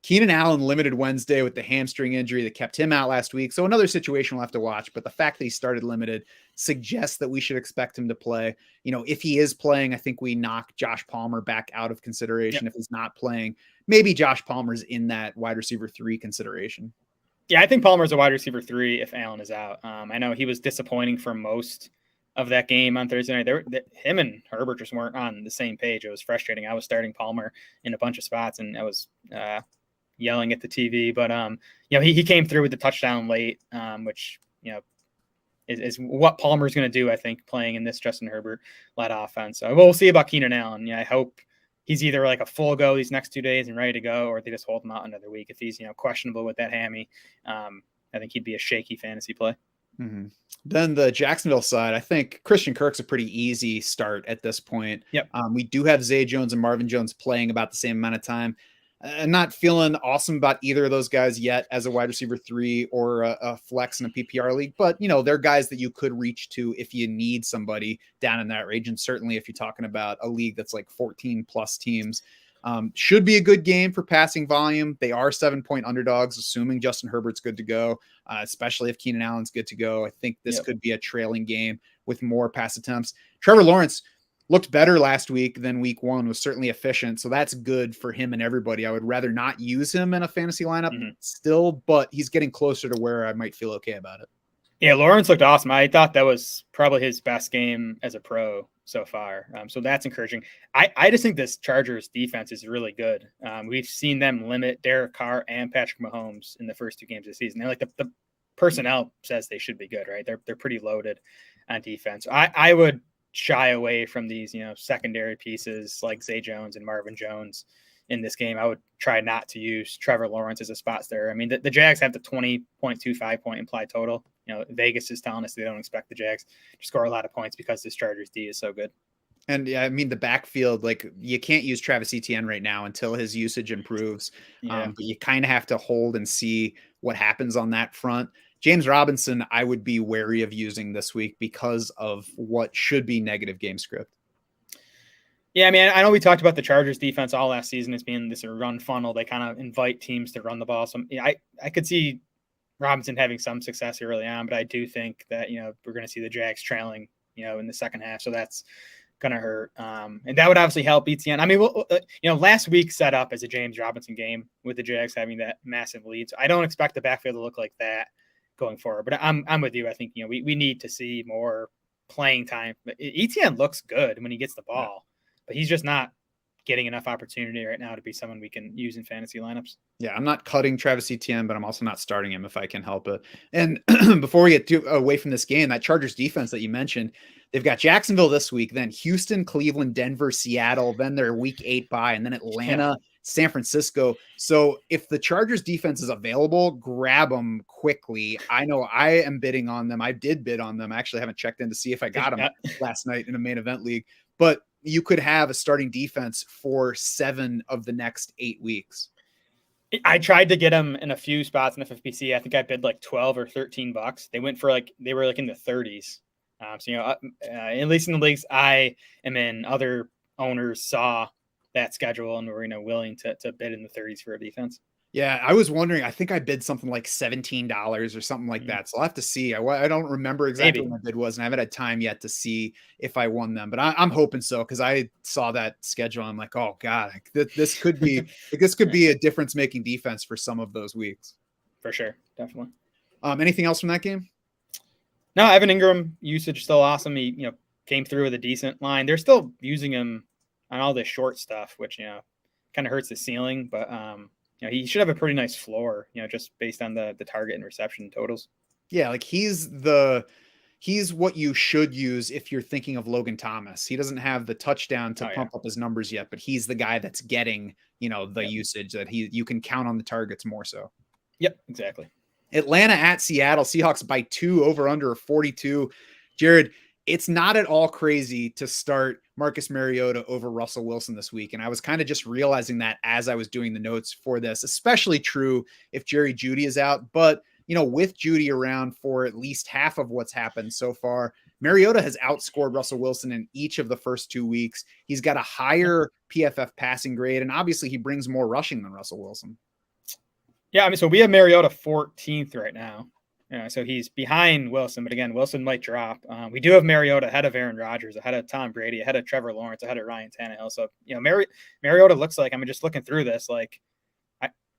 A: Keenan Allen limited Wednesday with the hamstring injury that kept him out last week. So another situation we'll have to watch, but the fact that he started limited suggests that we should expect him to play. If he is playing, I think we knock Josh Palmer back out of consideration. Yep. If he's not playing, maybe Josh Palmer's in that wide receiver 3 consideration.
B: Yeah, I think Palmer's a wide receiver 3 if Allen is out. I know he was disappointing for most of that game on Thursday night. Him and Herbert just weren't on the same page. It was frustrating. I was starting Palmer in a bunch of spots, and I was yelling at the TV, but he came through with the touchdown late, which is what Palmer's going to do, I think, playing in this Justin Herbert led offense. So we'll see about Keenan Allen. I hope he's either like a full go these next 2 days and ready to go, or they just hold him out another week. If he's questionable with that hammy, I think he'd be a shaky fantasy play.
A: Mm-hmm. Then the Jacksonville side, I think Christian Kirk's a pretty easy start at this point.
B: Yep.
A: We do have Zay Jones and Marvin Jones playing about the same amount of time. Not feeling awesome about either of those guys yet as a wide receiver 3 or a flex in a PPR league, but they're guys that you could reach to if you need somebody down in that range. And certainly if you're talking about a league that's like 14 plus teams, should be a good game for passing volume. They are 7-point underdogs, assuming Justin Herbert's good to go, especially if Keenan Allen's good to go. I think this could be a trailing game with more pass attempts. Trevor Lawrence looked better last week than week 1, was certainly efficient. So that's good for him and everybody. I would rather not use him in a fantasy lineup still, but he's getting closer to where I might feel okay about it.
B: Yeah, Lawrence looked awesome. I thought that was probably his best game as a pro so far. So that's encouraging. I just think this Chargers defense is really good. We've seen them limit Derek Carr and Patrick Mahomes in the first 2 games of the season. They're like the personnel says they should be good, right? They're pretty loaded on defense. I would shy away from these, secondary pieces like Zay Jones and Marvin Jones in this game. I would try not to use Trevor Lawrence as a spot there. I mean, the Jags have the 20.25 point implied total. Vegas is telling us they don't expect the Jags to score a lot of points because this Chargers D is so good.
A: And yeah, I mean, the backfield, like you can't use Travis Etienne right now until his usage improves. But you kind of have to hold and see what happens on that front. James Robinson, I would be wary of using this week because of what should be negative game script.
B: Yeah, I mean, I know we talked about the Chargers defense all last season as being this run funnel. They kind of invite teams to run the ball. So I could see Robinson having some success early on, but I do think that, we're going to see the Jags trailing, in the second half. So that's going to hurt. And that would obviously help Etienne. I mean, last week set up as a James Robinson game with the Jags having that massive lead. So I don't expect the backfield to look like that going forward, but I'm with you. I think, we need to see more playing time. Etienne looks good when he gets the ball, but he's just not getting enough opportunity right now to be someone we can use in fantasy lineups.
A: Yeah, I'm not cutting Travis Etienne, but I'm also not starting him if I can help it. And before we get away from this game, that Chargers defense that you mentioned, they've got Jacksonville this week, then Houston, Cleveland, Denver, Seattle, then their week 8 bye, and then Atlanta, San Francisco. So if the Chargers defense is available, grab them quickly. I know I am bidding on them. I did bid on them. I actually haven't checked in to see if I got them last night in a main event league, but you could have a starting defense for 7 of the next 8 weeks.
B: I tried to get them in a few spots in FFPC. I think I bid like $12 or $13. They went for they were like in the 30s. So, at least in the leagues I am in, other owners saw that schedule and were, willing to bid in the 30s for a defense.
A: Yeah, I was wondering, I think I bid something like $17 or something like that. So I'll have to see. I don't remember exactly what my bid was, and I haven't had time yet to see if I won them, but I'm hoping so, because I saw that schedule. I'm like, oh God, this could be this could be a difference making defense for some of those weeks.
B: For sure. Definitely.
A: Anything else from that game?
B: No, Evan Ingram usage still awesome. He, came through with a decent line. They're still using him on all this short stuff, which, kind of hurts the ceiling, but he should have a pretty nice floor, just based on the target and reception totals.
A: Yeah, like he's what you should use if you're thinking of Logan Thomas. He doesn't have the touchdown to pump up his numbers yet, but he's the guy that's getting, the usage that you can count on the targets more so.
B: Yep, exactly.
A: Atlanta at Seattle, Seahawks by 2, over under 42. Jared, it's not at all crazy to start Marcus Mariota over Russell Wilson this week. And I was kind of just realizing that as I was doing the notes for this, especially true if Jerry Jeudy is out. But, with Jeudy around for at least half of what's happened so far, Mariota has outscored Russell Wilson in each of the first 2 weeks. He's got a higher PFF passing grade, and obviously he brings more rushing than Russell Wilson.
B: Yeah, I mean, so we have Mariota 14th right now. So he's behind Wilson, but again, Wilson might drop. We do have Mariota ahead of Aaron Rodgers, ahead of Tom Brady, ahead of Trevor Lawrence, ahead of Ryan Tannehill. So, Mariota looks like, I'm just looking through this,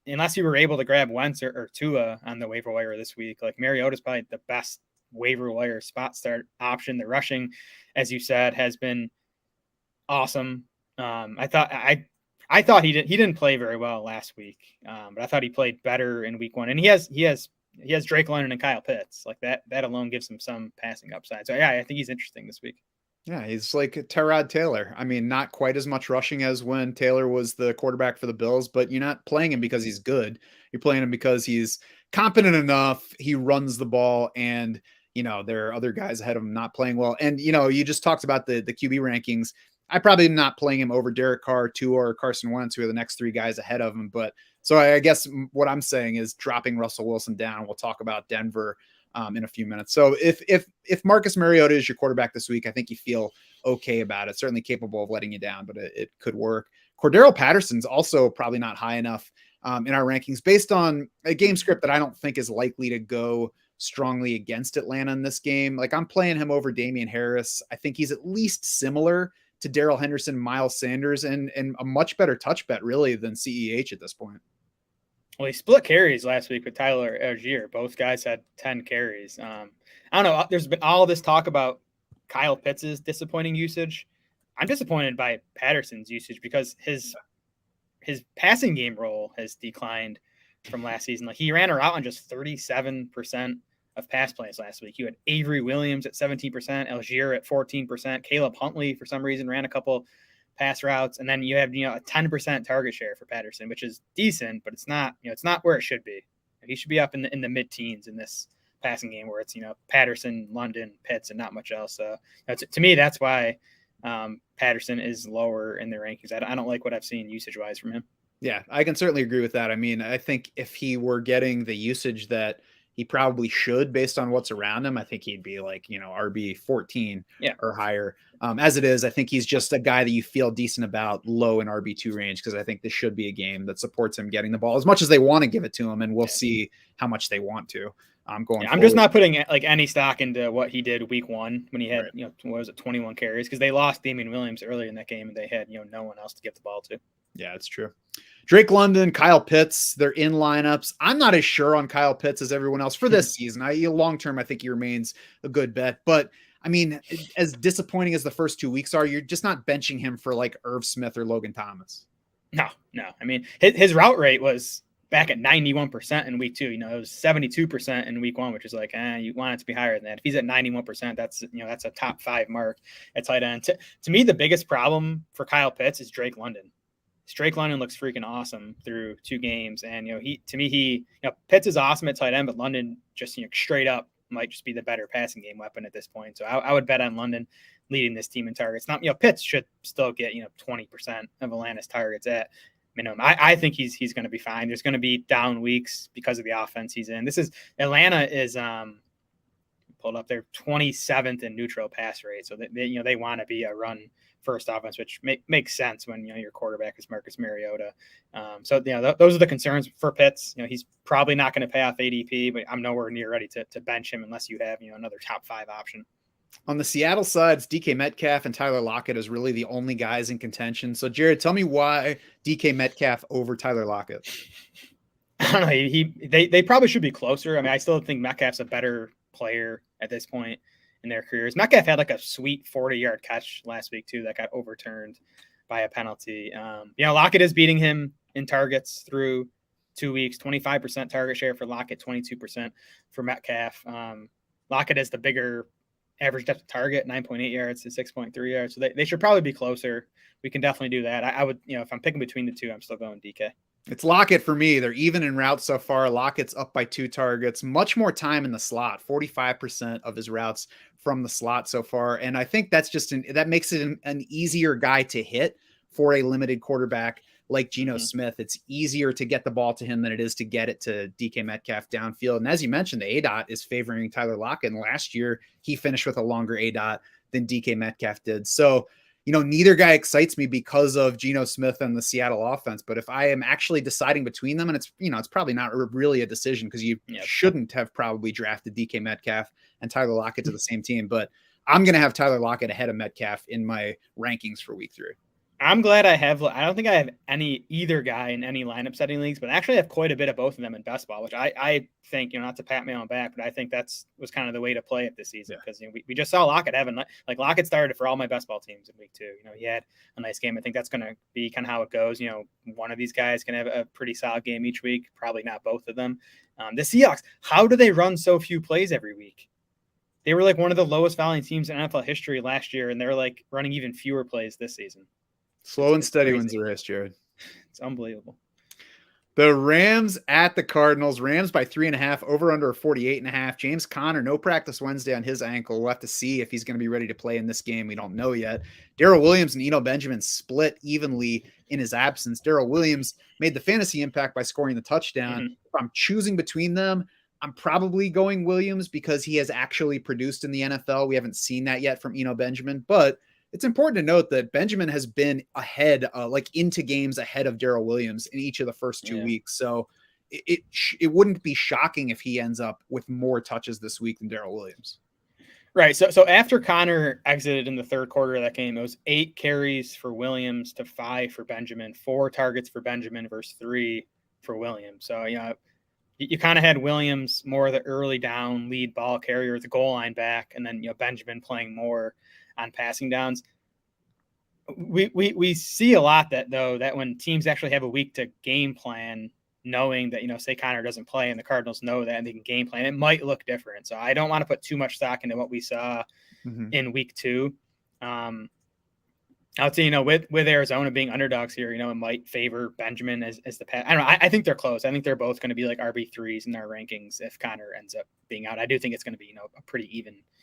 B: unless you were able to grab Wentz or Tua on the waiver wire this week, Mariota's probably the best waiver wire spot start option. The rushing, as you said, has been awesome. I thought he didn't play very well last week, but I thought he played better in week 1. And he has Drake London and Kyle Pitts. That alone gives him some passing upside. So yeah, I think he's interesting this week.
A: Yeah, he's like Tyrod Taylor. I mean, not quite as much rushing as when Taylor was the quarterback for the Bills, but you're not playing him because he's good. You're playing him because he's competent enough. He runs the ball, and there are other guys ahead of him not playing well. And you just talked about the QB rankings. I probably am not playing him over Derek Carr, Tua, or Carson Wentz, who are the next 3 guys ahead of him. But so I guess what I'm saying is dropping Russell Wilson down. We'll talk about Denver in a few minutes. So if Marcus Mariota is your quarterback this week, I think you feel okay about it. Certainly capable of letting you down, but it could work. Cordero Patterson's also probably not high enough in our rankings based on a game script that I don't think is likely to go strongly against Atlanta in this game. I'm playing him over Damian Harris. I think he's at least similar to Darrell Henderson, Miles Sanders, and a much better touch bet really than CEH at this point.
B: Well, he split carries last week with Tyler Algier. Both guys had 10 carries. I don't know. There's been all this talk about Kyle Pitts' disappointing usage. I'm disappointed by Patterson's usage because his passing game role has declined from last season. He ran her out on just 37% of pass plays last week. You had Avery Williams at 17%, Algier at 14%, Caleb Huntley for some reason ran a couple pass routes, and then you have a 10% target share for Patterson, which is decent, but it's not where it should be. He should be up in the mid-teens in this passing game where it's Patterson, London, Pitts, and not much else. So to me, that's why Patterson is lower in the rankings. I don't like what I've seen usage-wise from him.
A: Yeah, I can certainly agree with that. I mean, I think if he were getting the usage that he probably should based on what's around him, I think he'd be RB 14 or higher. As it is, I think he's just a guy that you feel decent about low in RB2 range, because I think this should be a game that supports him getting the ball as much as they want to give it to him, and we'll see how much they want to. I'm
B: just not putting any stock into what he did week 1 when he had, 21 carries, because they lost Damian Williams early in that game and they had, no one else to give the ball to.
A: Yeah, it's true. Drake London, Kyle Pitts, they're in lineups. I'm not as sure on Kyle Pitts as everyone else for this season. Long-term, I think he remains a good bet. But, I mean, as disappointing as the first 2 weeks are, you're just not benching him for Irv Smith or Logan Thomas.
B: No. I mean, his route rate was back at 91% in week 2. It was 72% in week 1, which is you want it to be higher than that. If he's at 91%, that's a top 5 mark at tight end. To me, the biggest problem for Kyle Pitts is Drake London. Drake London looks freaking awesome through 2 games. And, Pitts is awesome at tight end, but London just, straight up might just be the better passing game weapon at this point. So I would bet on London leading this team in targets. Not, Pitts should still get, 20% of Atlanta's targets at minimum. I think he's going to be fine. There's going to be down weeks because of the offense he's in. Atlanta is pulled up there 27th in neutral pass rate. So they want to be a run first offense, which makes sense when your quarterback is Marcus Mariota. Those are the concerns for Pitts. He's probably not going to pay off ADP, but I'm nowhere near ready to bench him unless you have another top 5 option.
A: On the Seattle side, it's DK Metcalf and Tyler Lockett is really the only guys in contention. So Jared, tell me why DK Metcalf over Tyler Lockett.
B: I don't know. They probably should be closer. I mean, I still think Metcalf's a better player at this point in their careers. Metcalf had a sweet 40-yard catch last week too that got overturned by a penalty. Lockett is beating him in targets through 2 weeks, 25% target share for Lockett, 22% for Metcalf. Lockett has the bigger average depth of target, 9.8 yards to 6.3 yards. So they should probably be closer. We can definitely do that. I would, if I'm picking between the two, I'm still going DK.
A: It's Lockett for me. They're even in routes so far. Lockett's up by 2 targets, much more time in the slot, 45% of his routes from the slot so far. And I think that's that makes it an easier guy to hit for a limited quarterback like Geno Smith. It's easier to get the ball to him than it is to get it to DK Metcalf downfield. And as you mentioned, the ADOT is favoring Tyler Lockett. And last year he finished with a longer ADOT than DK Metcalf did. So, neither guy excites me because of Geno Smith and the Seattle offense. But if I am actually deciding between them, and it's probably not really a decision because you shouldn't have probably drafted DK Metcalf and Tyler Lockett to the same team. But I'm going to have Tyler Lockett ahead of Metcalf in my rankings for week 3.
B: I'm glad I don't think I have either guy in any lineup setting leagues, but actually I have quite a bit of both of them in best ball, which I think, not to pat me on back, but I think was kind of the way to play it this season because we just saw Lockett having Lockett started for all my best ball teams in week 2. He had a nice game. I think that's going to be kind of how it goes. One of these guys can have a pretty solid game each week, probably not both of them. The Seahawks, how do they run so few plays every week? They were one of the lowest volume teams in NFL history last year, and they're running even fewer plays this season.
A: Slow and steady wins the race, Jared.
B: It's unbelievable.
A: The Rams at the Cardinals. Rams by 3.5, over under 48.5. James Conner, no practice Wednesday on his ankle. We'll have to see if he's going to be ready to play in this game. We don't know yet. Darrell Williams and Eno Benjamin split evenly in his absence. Darrell Williams made the fantasy impact by scoring the touchdown. If I'm choosing between them, I'm probably going Williams because he has actually produced in the NFL. We haven't seen that yet from Eno Benjamin, but it's important to note that Benjamin has been ahead, into games ahead of Darrell Williams in each of the first 2 weeks. So it wouldn't be shocking if he ends up with more touches this week than Darrell Williams.
B: Right. So after Connor exited in the third quarter of that game, it was 8 carries for Williams to 5 for Benjamin, 4 targets for Benjamin versus 3 for Williams. So, you kind of had Williams more of the early down lead ball carrier, the goal line back, and then, Benjamin playing more on passing downs. We see a lot that when teams actually have a week to game plan, knowing that, say Connor doesn't play and the Cardinals know that and they can game plan, it might look different. So I don't want to put too much stock into what we saw in week 2. I would say, with Arizona being underdogs here, it might favor Benjamin as the pass. I don't know. I think they're close. I think they're both going to be RB3s in our rankings if Connor ends up being out. I do think it's going to be, a pretty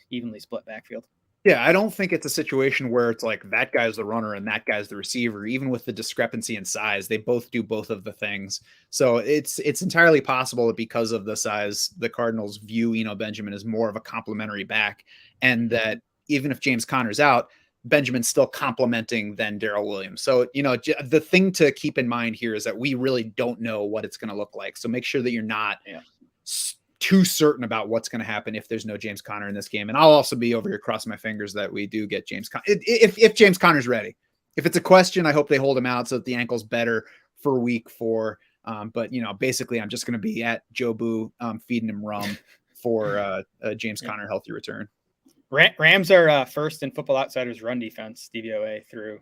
B: evenly split backfield.
A: Yeah, I don't think it's a situation where it's that guy's the runner and that guy's the receiver. Even with the discrepancy in size, they both do both of the things. So it's entirely possible that because of the size, the Cardinals view Eno Benjamin as more of a complementary back, and that even if James Conner's out, Benjamin's still complimenting than Darrell Williams. So, the thing to keep in mind here is that we really don't know what it's going to look like. So make sure that you're not too certain about what's going to happen if there's no James Conner in this game. And I'll also be over here crossing my fingers that we do get James Conner. If James Conner's ready. If it's a question, I hope they hold him out so that the ankle's better for week 4. But, basically I'm just going to be at Jobu feeding him rum for a James Conner healthy return.
B: Rams are first in Football Outsiders run defense, DVOA, through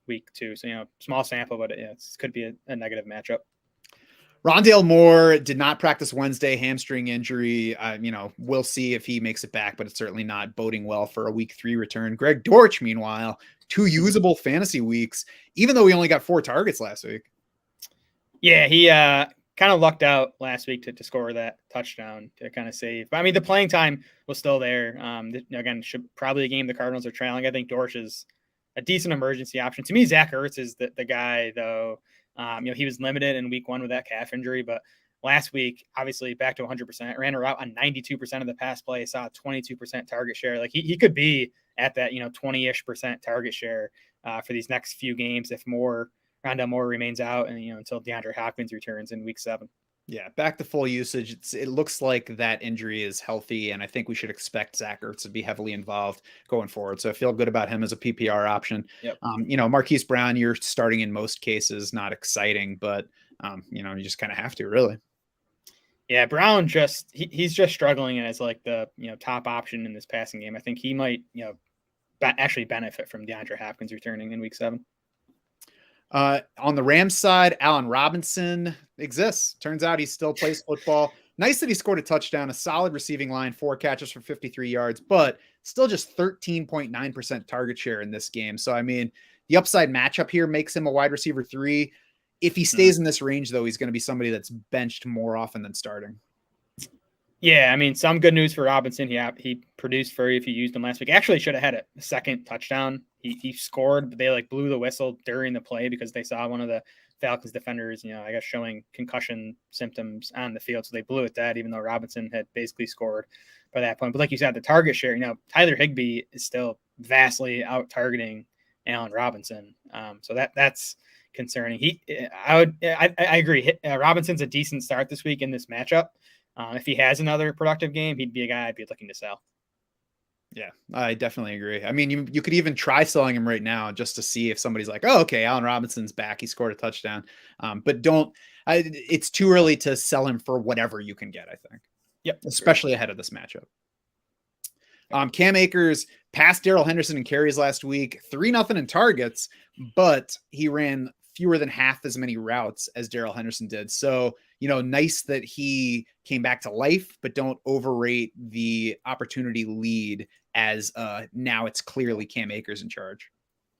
B: week 2. So, small sample, but it could be a negative matchup.
A: Rondale Moore did not practice Wednesday, hamstring injury. We'll see if he makes it back, but it's certainly not boding well for a week 3 return. Greg Dortch, meanwhile, 2 usable fantasy weeks, even though he only got 4 targets last week. Yeah,
B: he kind of lucked out last week to score that touchdown to kind of save. But the playing time was still there. Again, probably a game the Cardinals are trailing. I think Dortch is a decent emergency option. To me, Zach Ertz is the guy, though. He was limited in week 1 with that calf injury, but last week, obviously back to 100%, ran a route on 92% of the pass play, saw a 22% target share. He could be at that, 20-ish% target share for these next few games if Rondale Moore remains out and, until DeAndre Hopkins returns in week 7.
A: Yeah, back to full usage. It looks like that injury is healthy, and I think we should expect Zach Ertz to be heavily involved going forward. So I feel good about him as a PPR option.
B: Yep.
A: Marquise Brown, you're starting in most cases, not exciting, but you just kind of have to, really.
B: Yeah, Brown he's just struggling as the top option in this passing game. I think he might actually benefit from DeAndre Hopkins returning in week 7.
A: On the Rams side, Allen Robinson exists. Turns out he still plays football. Nice that he scored a touchdown, a solid receiving line, 4 catches for 53 yards, but still just 13.9% target share in this game. So, I mean, the upside matchup here makes him a wide receiver 3. If he stays in this range, though, he's going to be somebody that's benched more often than starting.
B: Yeah, I mean, some good news for Robinson. He produced for you if you used him last week. Actually, should have had a second touchdown. He scored, but they blew the whistle during the play because they saw one of the Falcons defenders, I guess, showing concussion symptoms on the field. So they blew it dead, even though Robinson had basically scored by that point. But like you said, the target share, Tyler Higbee is still vastly out targeting Allen Robinson. So that's concerning. I agree. Robinson's a decent start this week in this matchup. If he has another productive game, he'd be a guy I'd be looking to sell.
A: Yeah, I definitely agree. I mean, you could even try selling him right now just to see if somebody's like, oh, okay, Allen Robinson's back. He scored a touchdown. But it's too early to sell him for whatever you can get, I think.
B: Yep.
A: Especially ahead of this matchup. Cam Akers passed Darrell Henderson in carries last week, 3-0 in targets, but he ran fewer than half as many routes as Darrell Henderson did. So, nice that he came back to life, but don't overrate the opportunity lead as now it's clearly Cam Akers in charge.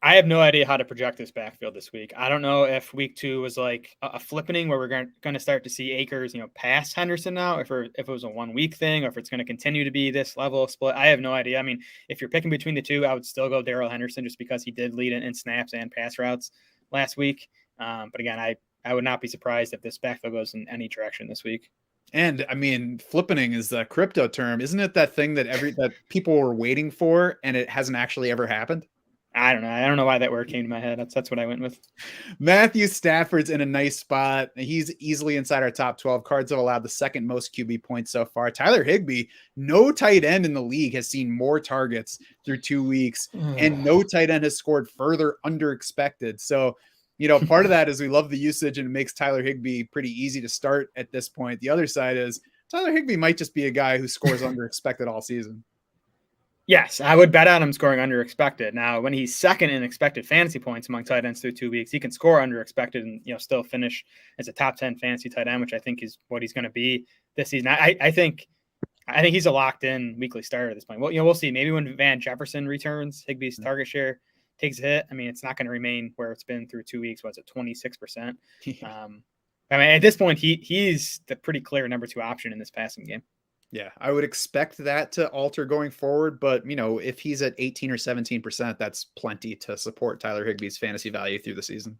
B: I have no idea how to project this backfield this week. I don't know if week 2 was like a flippening where we're going to start to see Akers, pass Henderson now, if it was a 1 week thing, or if it's going to continue to be this level of split. I have no idea. I mean, if you're picking between the two, I would still go Darrell Henderson just because he did lead in snaps and pass routes last week. But again, I would not be surprised if this backfield goes in any direction this week.
A: And I mean, flippening is the crypto term. Isn't it that thing that people were waiting for and it hasn't actually ever happened?
B: I don't know. I don't know why that word came to my head. That's what I went with.
A: Matthew Stafford's in a nice spot. He's easily inside our top 12. Cards have allowed the second most QB points so far. Tyler Higbee, no tight end in the league, has seen more targets through 2 weeks, and no tight end has scored further under expected. So, part of that is we love the usage and it makes Tyler Higbee pretty easy to start at this point. The other side is Tyler Higbee might just be a guy who scores under expected all season.
B: Yes, I would bet on him scoring under expected. Now, when he's second in expected fantasy points among tight ends through 2 weeks, he can score under expected and still finish as a top 10 fantasy tight end, which I think is what he's going to be this season. I think he's a locked in weekly starter at this point. Well, we'll see. Maybe when Van Jefferson returns, Higbee's target share takes a hit. I mean, it's not going to remain where it's been through 2 weeks. Was it 26%? I mean, at this point, he's the pretty clear number 2 option in this passing game.
A: Yeah, I would expect that to alter going forward, but if he's at 18 or 17%, that's plenty to support Tyler Higbee's fantasy value through the season.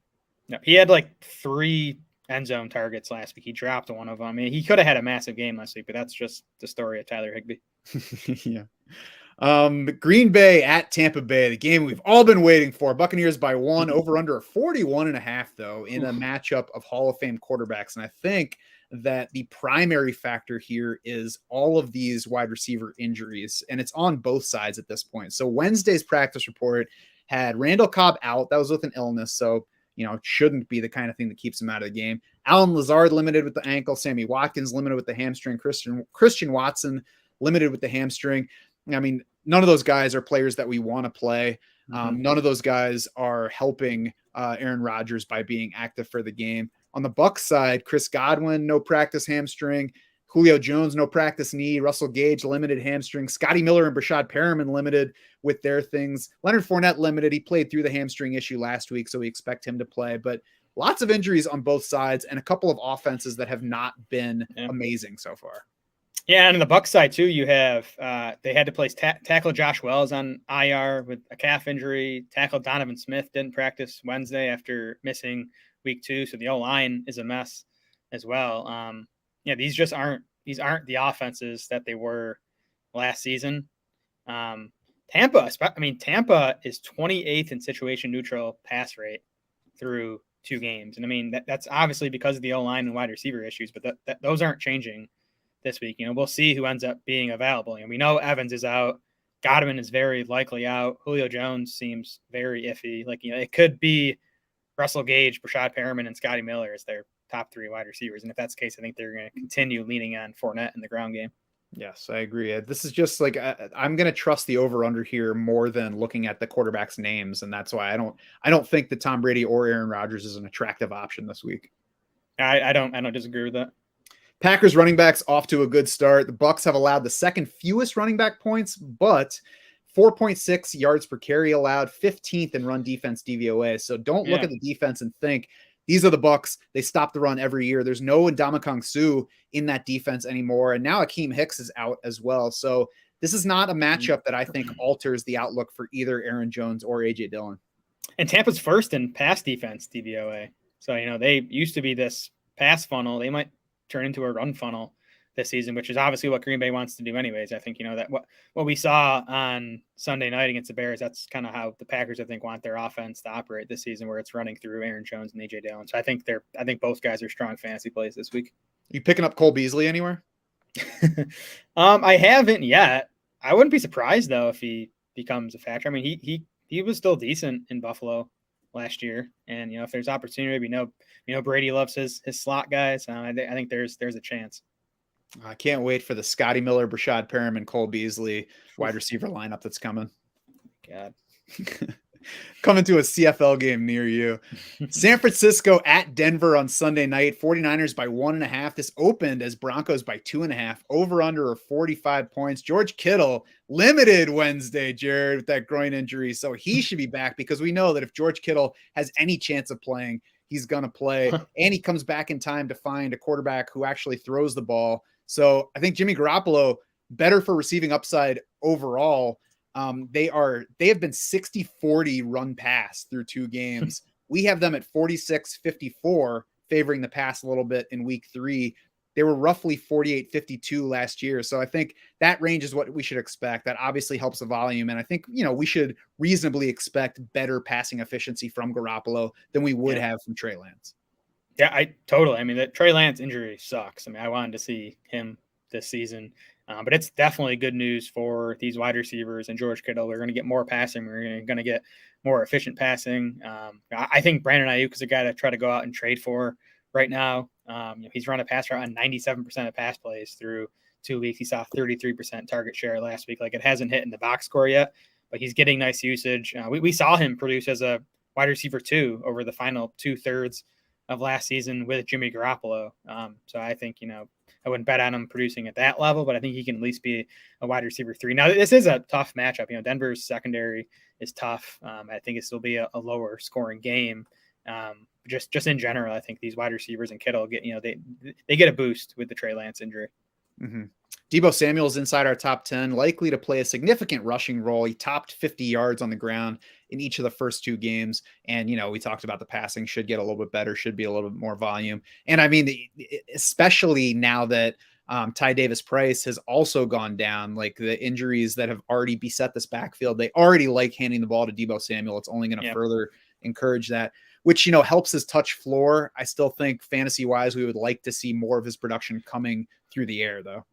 B: No, he had 3 end zone targets last week. He dropped one of them. I mean, he could have had a massive game last week, but that's just the story of Tyler Higbee.
A: Yeah. Green Bay at Tampa Bay, the game we've all been waiting for. Buccaneers by 1, over under 41.5, though, in a matchup of Hall of Fame quarterbacks. And I think that the primary factor here is all of these wide receiver injuries, and it's on both sides at this point. So Wednesday's practice report had Randall Cobb out. That was with an illness, so it shouldn't be the kind of thing that keeps him out of the game. Allen Lazard limited with the ankle. Sammy Watkins limited with the hamstring. Christian Watson limited with the hamstring. I mean, none of those guys are players that we want to play. None of those guys are helping Aaron Rodgers by being active for the game. On the Bucs side, Chris Godwin, no practice hamstring. Julio Jones, no practice knee. Russell Gage, limited hamstring. Scotty Miller and Brashad Perriman limited with their things. Leonard Fournette limited. He played through the hamstring issue last week, so we expect him to play. But lots of injuries on both sides and a couple of offenses that have not been amazing so far.
B: Yeah, and on the Bucs side too, you have they had to place tackle Josh Wells on IR with a calf injury. Tackle Donovan Smith didn't practice Wednesday after missing week 2, so the O-line is a mess as well. These aren't the offenses that they were last season. Tampa is 28th in situation neutral pass rate through 2 games, and I mean that's obviously because of the O-line and wide receiver issues, but those aren't changing this week. We'll see who ends up being available. We know Evans is out. Godwin is very likely out. Julio Jones seems very iffy. It could be Russell Gage, Brashad Perriman, and Scotty Miller as their top 3 wide receivers. And if that's the case, I think they're going to continue leaning on Fournette in the ground game.
A: Yes, I agree. This is just like I'm going to trust the over under here more than looking at the quarterbacks' names, and that's why I don't think that Tom Brady or Aaron Rodgers is an attractive option this week.
B: I don't disagree with that.
A: Packers running backs off to a good start. The Bucs have allowed the second fewest running back points, but 4.6 yards per carry allowed, 15th in run defense DVOA. So don't look at the defense and think these are the Bucs. They stop the run every year. There's no Ndamukong Suh in that defense anymore. And now Akeem Hicks is out as well. So this is not a matchup that I think alters the outlook for either Aaron Jones or AJ Dillon.
B: And Tampa's first in pass defense DVOA. So, they used to be this pass funnel. They might turn into a run funnel this season, which is obviously what Green Bay wants to do anyways. I think, that what we saw on Sunday night against the Bears, that's kind of how the Packers, I think, want their offense to operate this season, where it's running through Aaron Jones and AJ Dillon. So I think both guys are strong fantasy plays this week.
A: You picking up Cole Beasley anywhere?
B: I haven't yet. I wouldn't be surprised though if he becomes a factor. I mean, he was still decent in Buffalo last year, and if there's opportunity, we know Brady loves his slot guys. I think there's a chance.
A: I can't wait for the Scotty Miller, Brashad Perriman, Cole Beasley wide receiver lineup that's coming.
B: God.
A: Coming to a CFL game near you. San Francisco at Denver on Sunday night. 49ers by 1.5. This opened as Broncos by 2.5. Over under 45 points. George Kittle limited Wednesday, Jared, with that groin injury. So he should be back, because we know that if George Kittle has any chance of playing, he's going to play. And he comes back in time to find a quarterback who actually throws the ball. So I think Jimmy Garoppolo, better for receiving upside overall. They have been 60-40 run pass through 2 games. We have them at 46-54, favoring the pass a little bit in week 3. They were roughly 48-52 last year. So I think that range is what we should expect. That obviously helps the volume. And I think, we should reasonably expect better passing efficiency from Garoppolo than we would have from Trey Lance.
B: Yeah, I mean, the Trey Lance injury sucks. I mean, I wanted to see him this season. But it's definitely good news for these wide receivers and George Kittle. We're going to get more passing. We're going to get more efficient passing. I think Brandon Ayuk is a guy to try to go out and trade for right now. He's run a pass route on 97% of pass plays through 2 weeks. He saw 33% target share last week. Like, it hasn't hit in the box score yet, but he's getting nice usage. We saw him produce as a wide receiver 2 over the final 2/3 of last season with Jimmy Garoppolo. So I think, I wouldn't bet on him producing at that level, but I think he can at least be a wide receiver 3. Now, this is a tough matchup. Denver's secondary is tough. I think it will be a lower scoring game. Just in general, I think these wide receivers and Kittle get, they get a boost with the Trey Lance injury.
A: Mm-hmm. Deebo Samuel's inside our top 10, likely to play a significant rushing role. He topped 50 yards on the ground in each of the first 2 games. And, we talked about the passing should get a little bit better, should be a little bit more volume. And I mean, especially now that Ty Davis-Price has also gone down, like the injuries that have already beset this backfield, they already like handing the ball to Deebo Samuel. It's only going to further encourage that, which, helps his touch floor. I still think fantasy wise, we would like to see more of his production coming through the air though.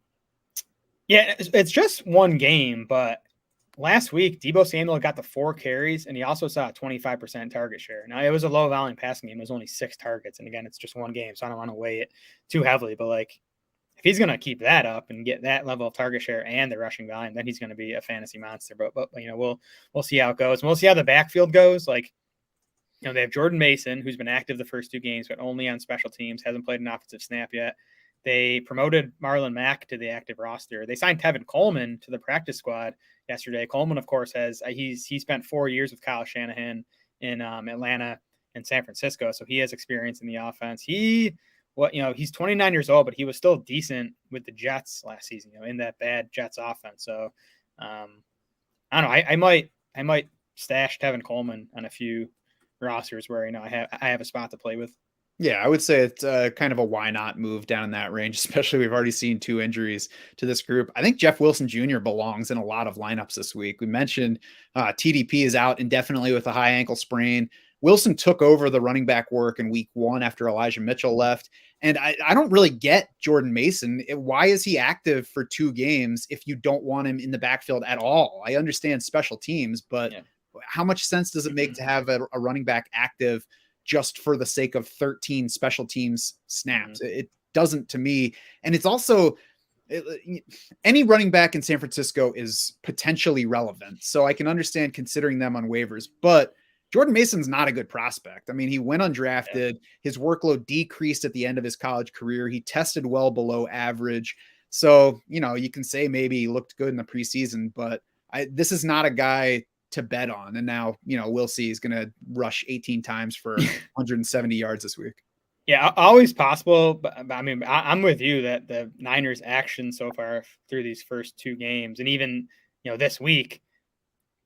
B: Yeah, it's just 1 game, but last week, Deebo Samuel got the 4 carries, and he also saw a 25% target share. Now, it was a low volume passing game. It was only 6 targets. And again, it's just 1 game, so I don't want to weigh it too heavily. But like, if he's going to keep that up and get that level of target share and the rushing volume, then he's going to be a fantasy monster. But we'll see how it goes. And we'll see how the backfield goes. Like, they have Jordan Mason, who's been active the first 2 games, but only on special teams, hasn't played an offensive snap yet. They promoted Marlon Mack to the active roster. They signed Tevin Coleman to the practice squad yesterday. Coleman, of course, he spent 4 years with Kyle Shanahan in Atlanta and San Francisco, so he has experience in the offense. He's 29 years old, but he was still decent with the Jets last season, in that bad Jets offense. So I don't know. I might stash Tevin Coleman on a few rosters where I have a spot to play with.
A: Yeah, I would say it's kind of a why not move down in that range, especially we've already seen 2 injuries to this group. I think Jeff Wilson Jr. belongs in a lot of lineups this week. We mentioned TDP is out indefinitely with a high ankle sprain. Wilson took over the running back work in week 1 after Elijah Mitchell left. And I don't really get Jordan Mason. Why is he active for 2 games if you don't want him in the backfield at all? I understand special teams, but how much sense does it make to have a running back active just for the sake of 13 special teams snaps? It doesn't to me. And it's also, Any running back in San Francisco is potentially relevant. So I can understand considering them on waivers, but Jordan Mason's not a good prospect. I mean, he went undrafted. Yeah. His workload decreased at the end of his college career. He tested well below average. So, you can say maybe he looked good in the preseason, but this is not a guy to bet on. And now, we'll see. He's going to rush 18 times for 170 yards this week.
B: Yeah, always possible. But I mean, I'm with you that the Niners' action so far through these first 2 games, and even, this week,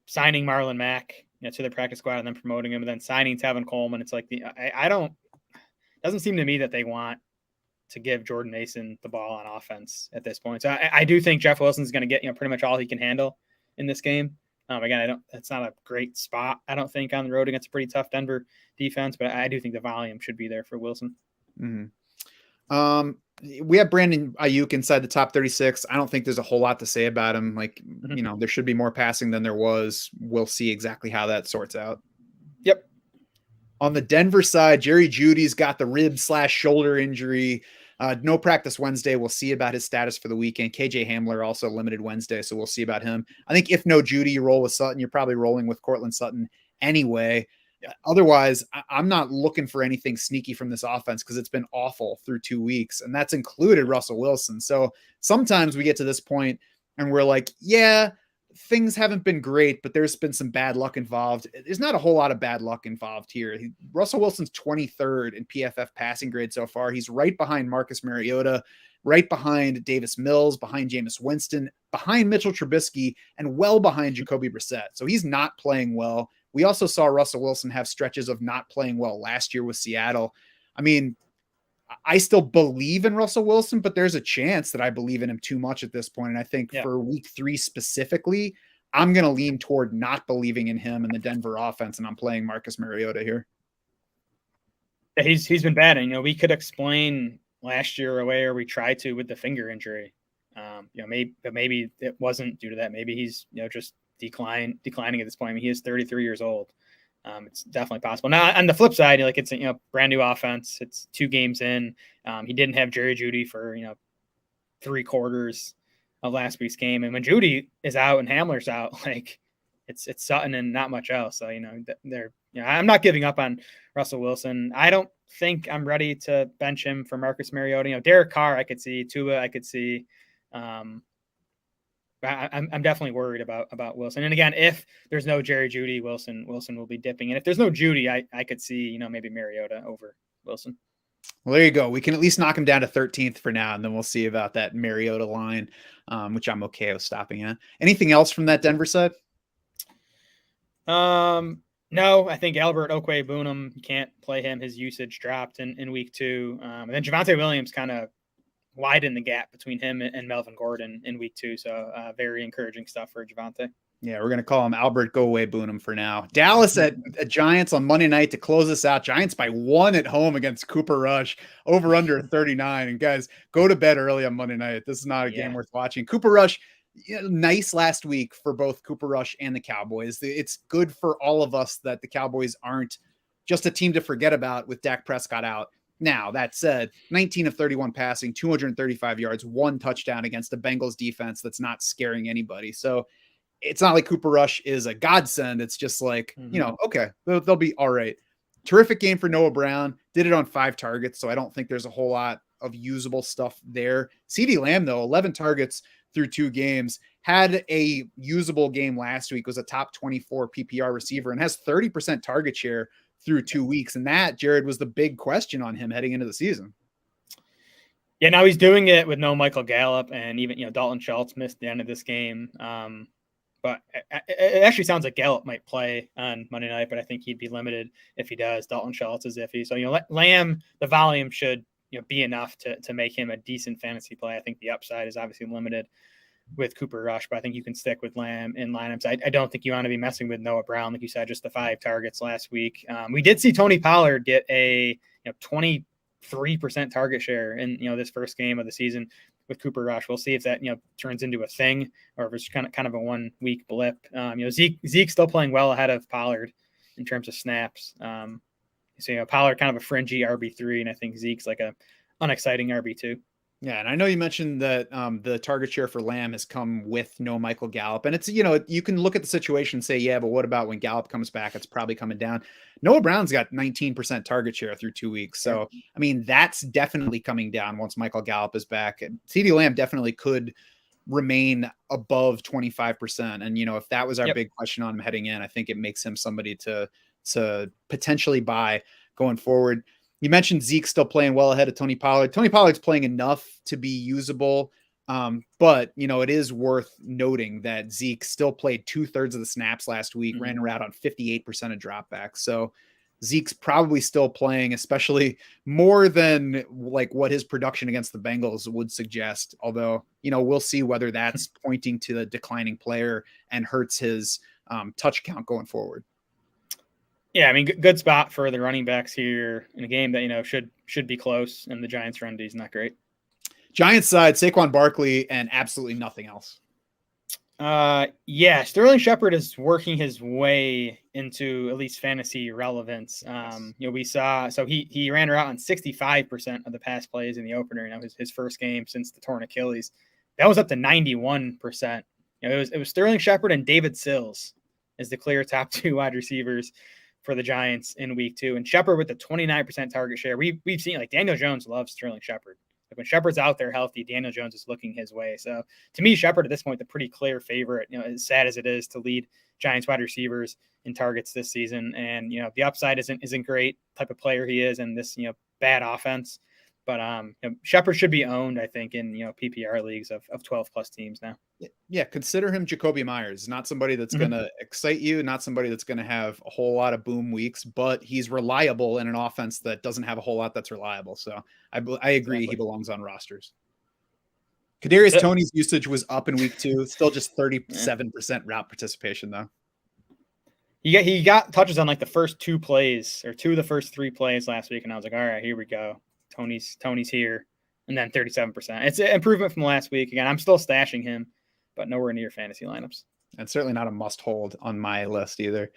B: signing Marlon Mack, to their practice squad and then promoting him, and then signing Tevin Coleman. It's like doesn't seem to me that they want to give Jordan Mason the ball on offense at this point. So I do think Jeff Wilson's going to get, pretty much all he can handle in this game. Again, it's not a great spot, I don't think, on the road against a pretty tough Denver defense, but I do think the volume should be there for Wilson.
A: Mm-hmm. We have Brandon Ayuk inside the top 36. I don't think there's a whole lot to say about him. Like, there should be more passing than there was. We'll see exactly how that sorts out.
B: Yep.
A: On the Denver side, Jerry Jeudy's got the rib/shoulder injury. No practice Wednesday. We'll see about his status for the weekend. KJ Hamler also limited Wednesday, so we'll see about him. I think if no Jeudy, you roll with Sutton. You're probably rolling with Cortland Sutton anyway. Yeah. Otherwise, I'm not looking for anything sneaky from this offense because it's been awful through 2 weeks, and that's included Russell Wilson. So sometimes we get to this point and we're like, yeah, things haven't been great, but there's been some bad luck involved. There's not a whole lot of bad luck involved here. Russell Wilson's 23rd in PFF passing grade so far. He's right behind Marcus Mariota, right behind Davis Mills, behind Jameis Winston, behind Mitchell Trubisky, and well behind Jacoby Brissett. So he's not playing well. We also saw Russell Wilson have stretches of not playing well last year with Seattle. I mean, I still believe in Russell Wilson, but there's a chance that I believe in him too much at this point. And I think for week 3 specifically, I'm going to lean toward not believing in him and the Denver offense, and I'm playing Marcus Mariota here.
B: He's been bad. And, we could explain last year away, or we tried to, with the finger injury. Maybe it wasn't due to that. Maybe he's, just declining at this point. I mean, he is 33 years old. It's definitely possible. Now, on the flip side, it's a brand new offense. It's 2 games in. He didn't have Jerry Jeudy for 3 quarters of last week's game, and when Jeudy is out and Hamler's out, like it's Sutton and not much else. So I'm not giving up on Russell Wilson. I don't think I'm ready to bench him for Marcus Mariota. Derek Carr, I could see. Tua, I could see. I'm definitely worried about Wilson. And again, if there's no Jerry Jeudy, Wilson will be dipping. And if there's no Jeudy, I could see, maybe Mariota over Wilson.
A: Well, there you go. We can at least knock him down to 13th for now, and then we'll see about that Mariota line, which I'm okay with stopping at. Anything else from that Denver side?
B: No, I think Albert Okwuegbunam, you can't play him. His usage dropped in week 2. And then Javonte Williams kind of widen the gap between him and Melvin Gordon in week 2. So very encouraging stuff for Javonte.
A: Yeah, we're going to call him Albert Go-Away-Boonham for now. Dallas at Giants on Monday night to close us out. Giants by 1 at home against Cooper Rush, over under 39. And guys, go to bed early on Monday night. This is not a game worth watching. Cooper Rush, nice last week for both Cooper Rush and the Cowboys. It's good for all of us that the Cowboys aren't just a team to forget about with Dak Prescott out. Now, that said, 19 of 31 passing, 235 yards, 1 touchdown against a Bengals defense that's not scaring anybody. So it's not like Cooper Rush is a godsend. It's just like, okay, they'll be all right. Terrific game for Noah Brown. Did it on 5 targets, so I don't think there's a whole lot of usable stuff there. CeeDee Lamb, though, 11 targets through 2 games. Had a usable game last week, was a top 24 PPR receiver, and has 30% target share through 2 weeks. And that, Jared, was the big question on him heading into the season.
B: Yeah, now he's doing it with no Michael Gallup, and even, Dalton Schultz missed the end of this game. But it actually sounds like Gallup might play on Monday night, but I think he'd be limited if he does. Dalton Schultz is iffy. So, Lamb, the volume should, be enough to make him a decent fantasy play. I think the upside is obviously limited with Cooper Rush, but I think you can stick with Lamb in lineups. I don't think you want to be messing with Noah Brown, like you said, just the 5 targets last week. We did see Tony Pollard get a 23% target share in this first game of the season with Cooper Rush. We'll see if that turns into a thing, or if it's kind of a 1 week blip. Zeke's still playing well ahead of Pollard in terms of snaps. So Pollard kind of a fringy RB3, and I think Zeke's like a unexciting RB2.
A: Yeah, and I know you mentioned that the target share for Lamb has come with no Michael Gallup. And it's, you know, you can look at the situation and say, yeah, but what about when Gallup comes back? It's probably coming down. Noah Brown's got 19% target share through 2 weeks. So, I mean, that's definitely coming down once Michael Gallup is back. And CeeDee Lamb definitely could remain above 25%. And, you know, if that was our big question on him heading in, I think it makes him somebody to potentially buy going forward. You mentioned Zeke still playing well ahead of Tony Pollard. Tony Pollard's playing enough to be usable. But, you know, it is worth noting that Zeke still played 2/3 of the snaps last week, ran around on 58% of dropbacks. So Zeke's probably still playing, especially more than like what his production against the Bengals would suggest. Although, you know, we'll see whether that's pointing to the declining player and hurts his touch count going forward.
B: Yeah, I mean, good spot for the running backs here in a game that, you know, should be close, and the Giants' run D is not great.
A: Giants side, Saquon Barkley and absolutely nothing else.
B: Yeah, Sterling Shepard is working his way into at least fantasy relevance. You know, we saw, so he ran her out on 65% of the pass plays in the opener. You know, his first game since the torn Achilles. That was up to 91%. You know, it was Sterling Shepard and David Sills as the clear top 2 wide receivers for the Giants in week 2. And Shepard with the 29% target share. We've seen, like, Daniel Jones loves Sterling Shepard. Like, when Shepard's out there healthy, Daniel Jones is looking his way. So to me, Shepard at this point, the pretty clear favorite, you know, as sad as it is to lead Giants wide receivers in targets this season. And, you know, the upside isn't great type of player he is in this, you know, bad offense. But you know, Shepard should be owned, I think, in, you know, PPR leagues of 12 plus teams now.
A: Yeah, consider him Jacoby Myers. Not somebody that's going to excite you, not somebody that's going to have a whole lot of boom weeks, but he's reliable in an offense that doesn't have a whole lot that's reliable. So I agree, exactly. He belongs on rosters. Kadarius Toney's usage was up in week 2, still just 37% route participation though.
B: He got touches on like the first 2 plays or 2 of the first 3 plays last week, and I was like, all right, here we go. Tony's here, and then 37%. It's an improvement from last week. Again, I'm still stashing him, but nowhere near fantasy lineups.
A: And certainly not a must hold on my list either.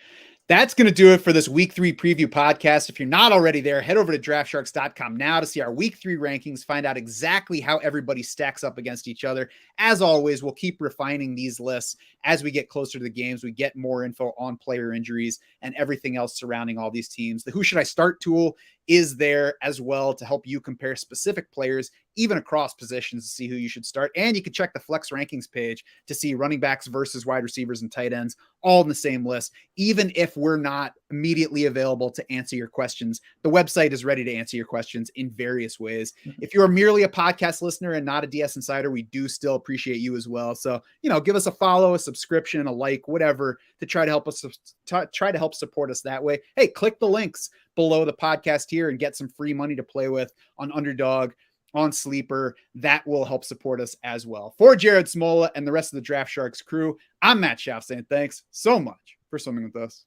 A: That's going to do it for this week 3 preview podcast. If you're not already there, head over to draftsharks.com now to see our week 3 rankings, find out exactly how everybody stacks up against each other. As always, we'll keep refining these lists as we get closer to the games. We get more info on player injuries and everything else surrounding all these teams. The Who Should I Start tool is there as well to help you compare specific players, even across positions, to see who you should start. And you can check the flex rankings page to see running backs versus wide receivers and tight ends all in the same list. Even if we're not immediately available to answer your questions, the website is ready to answer your questions in various ways. If you're merely a podcast listener and not a DS Insider, we do still appreciate you as well. So, you know, give us a follow, a subscription, a like, whatever, to try to help us, try to help support us that way. Hey, click the links below the podcast here and get some free money to play with on Underdog, on Sleeper. That will help support us as well. For Jared Smola and the rest of the Draft Sharks crew, I'm Matt Schaff saying thanks so much for swimming with us.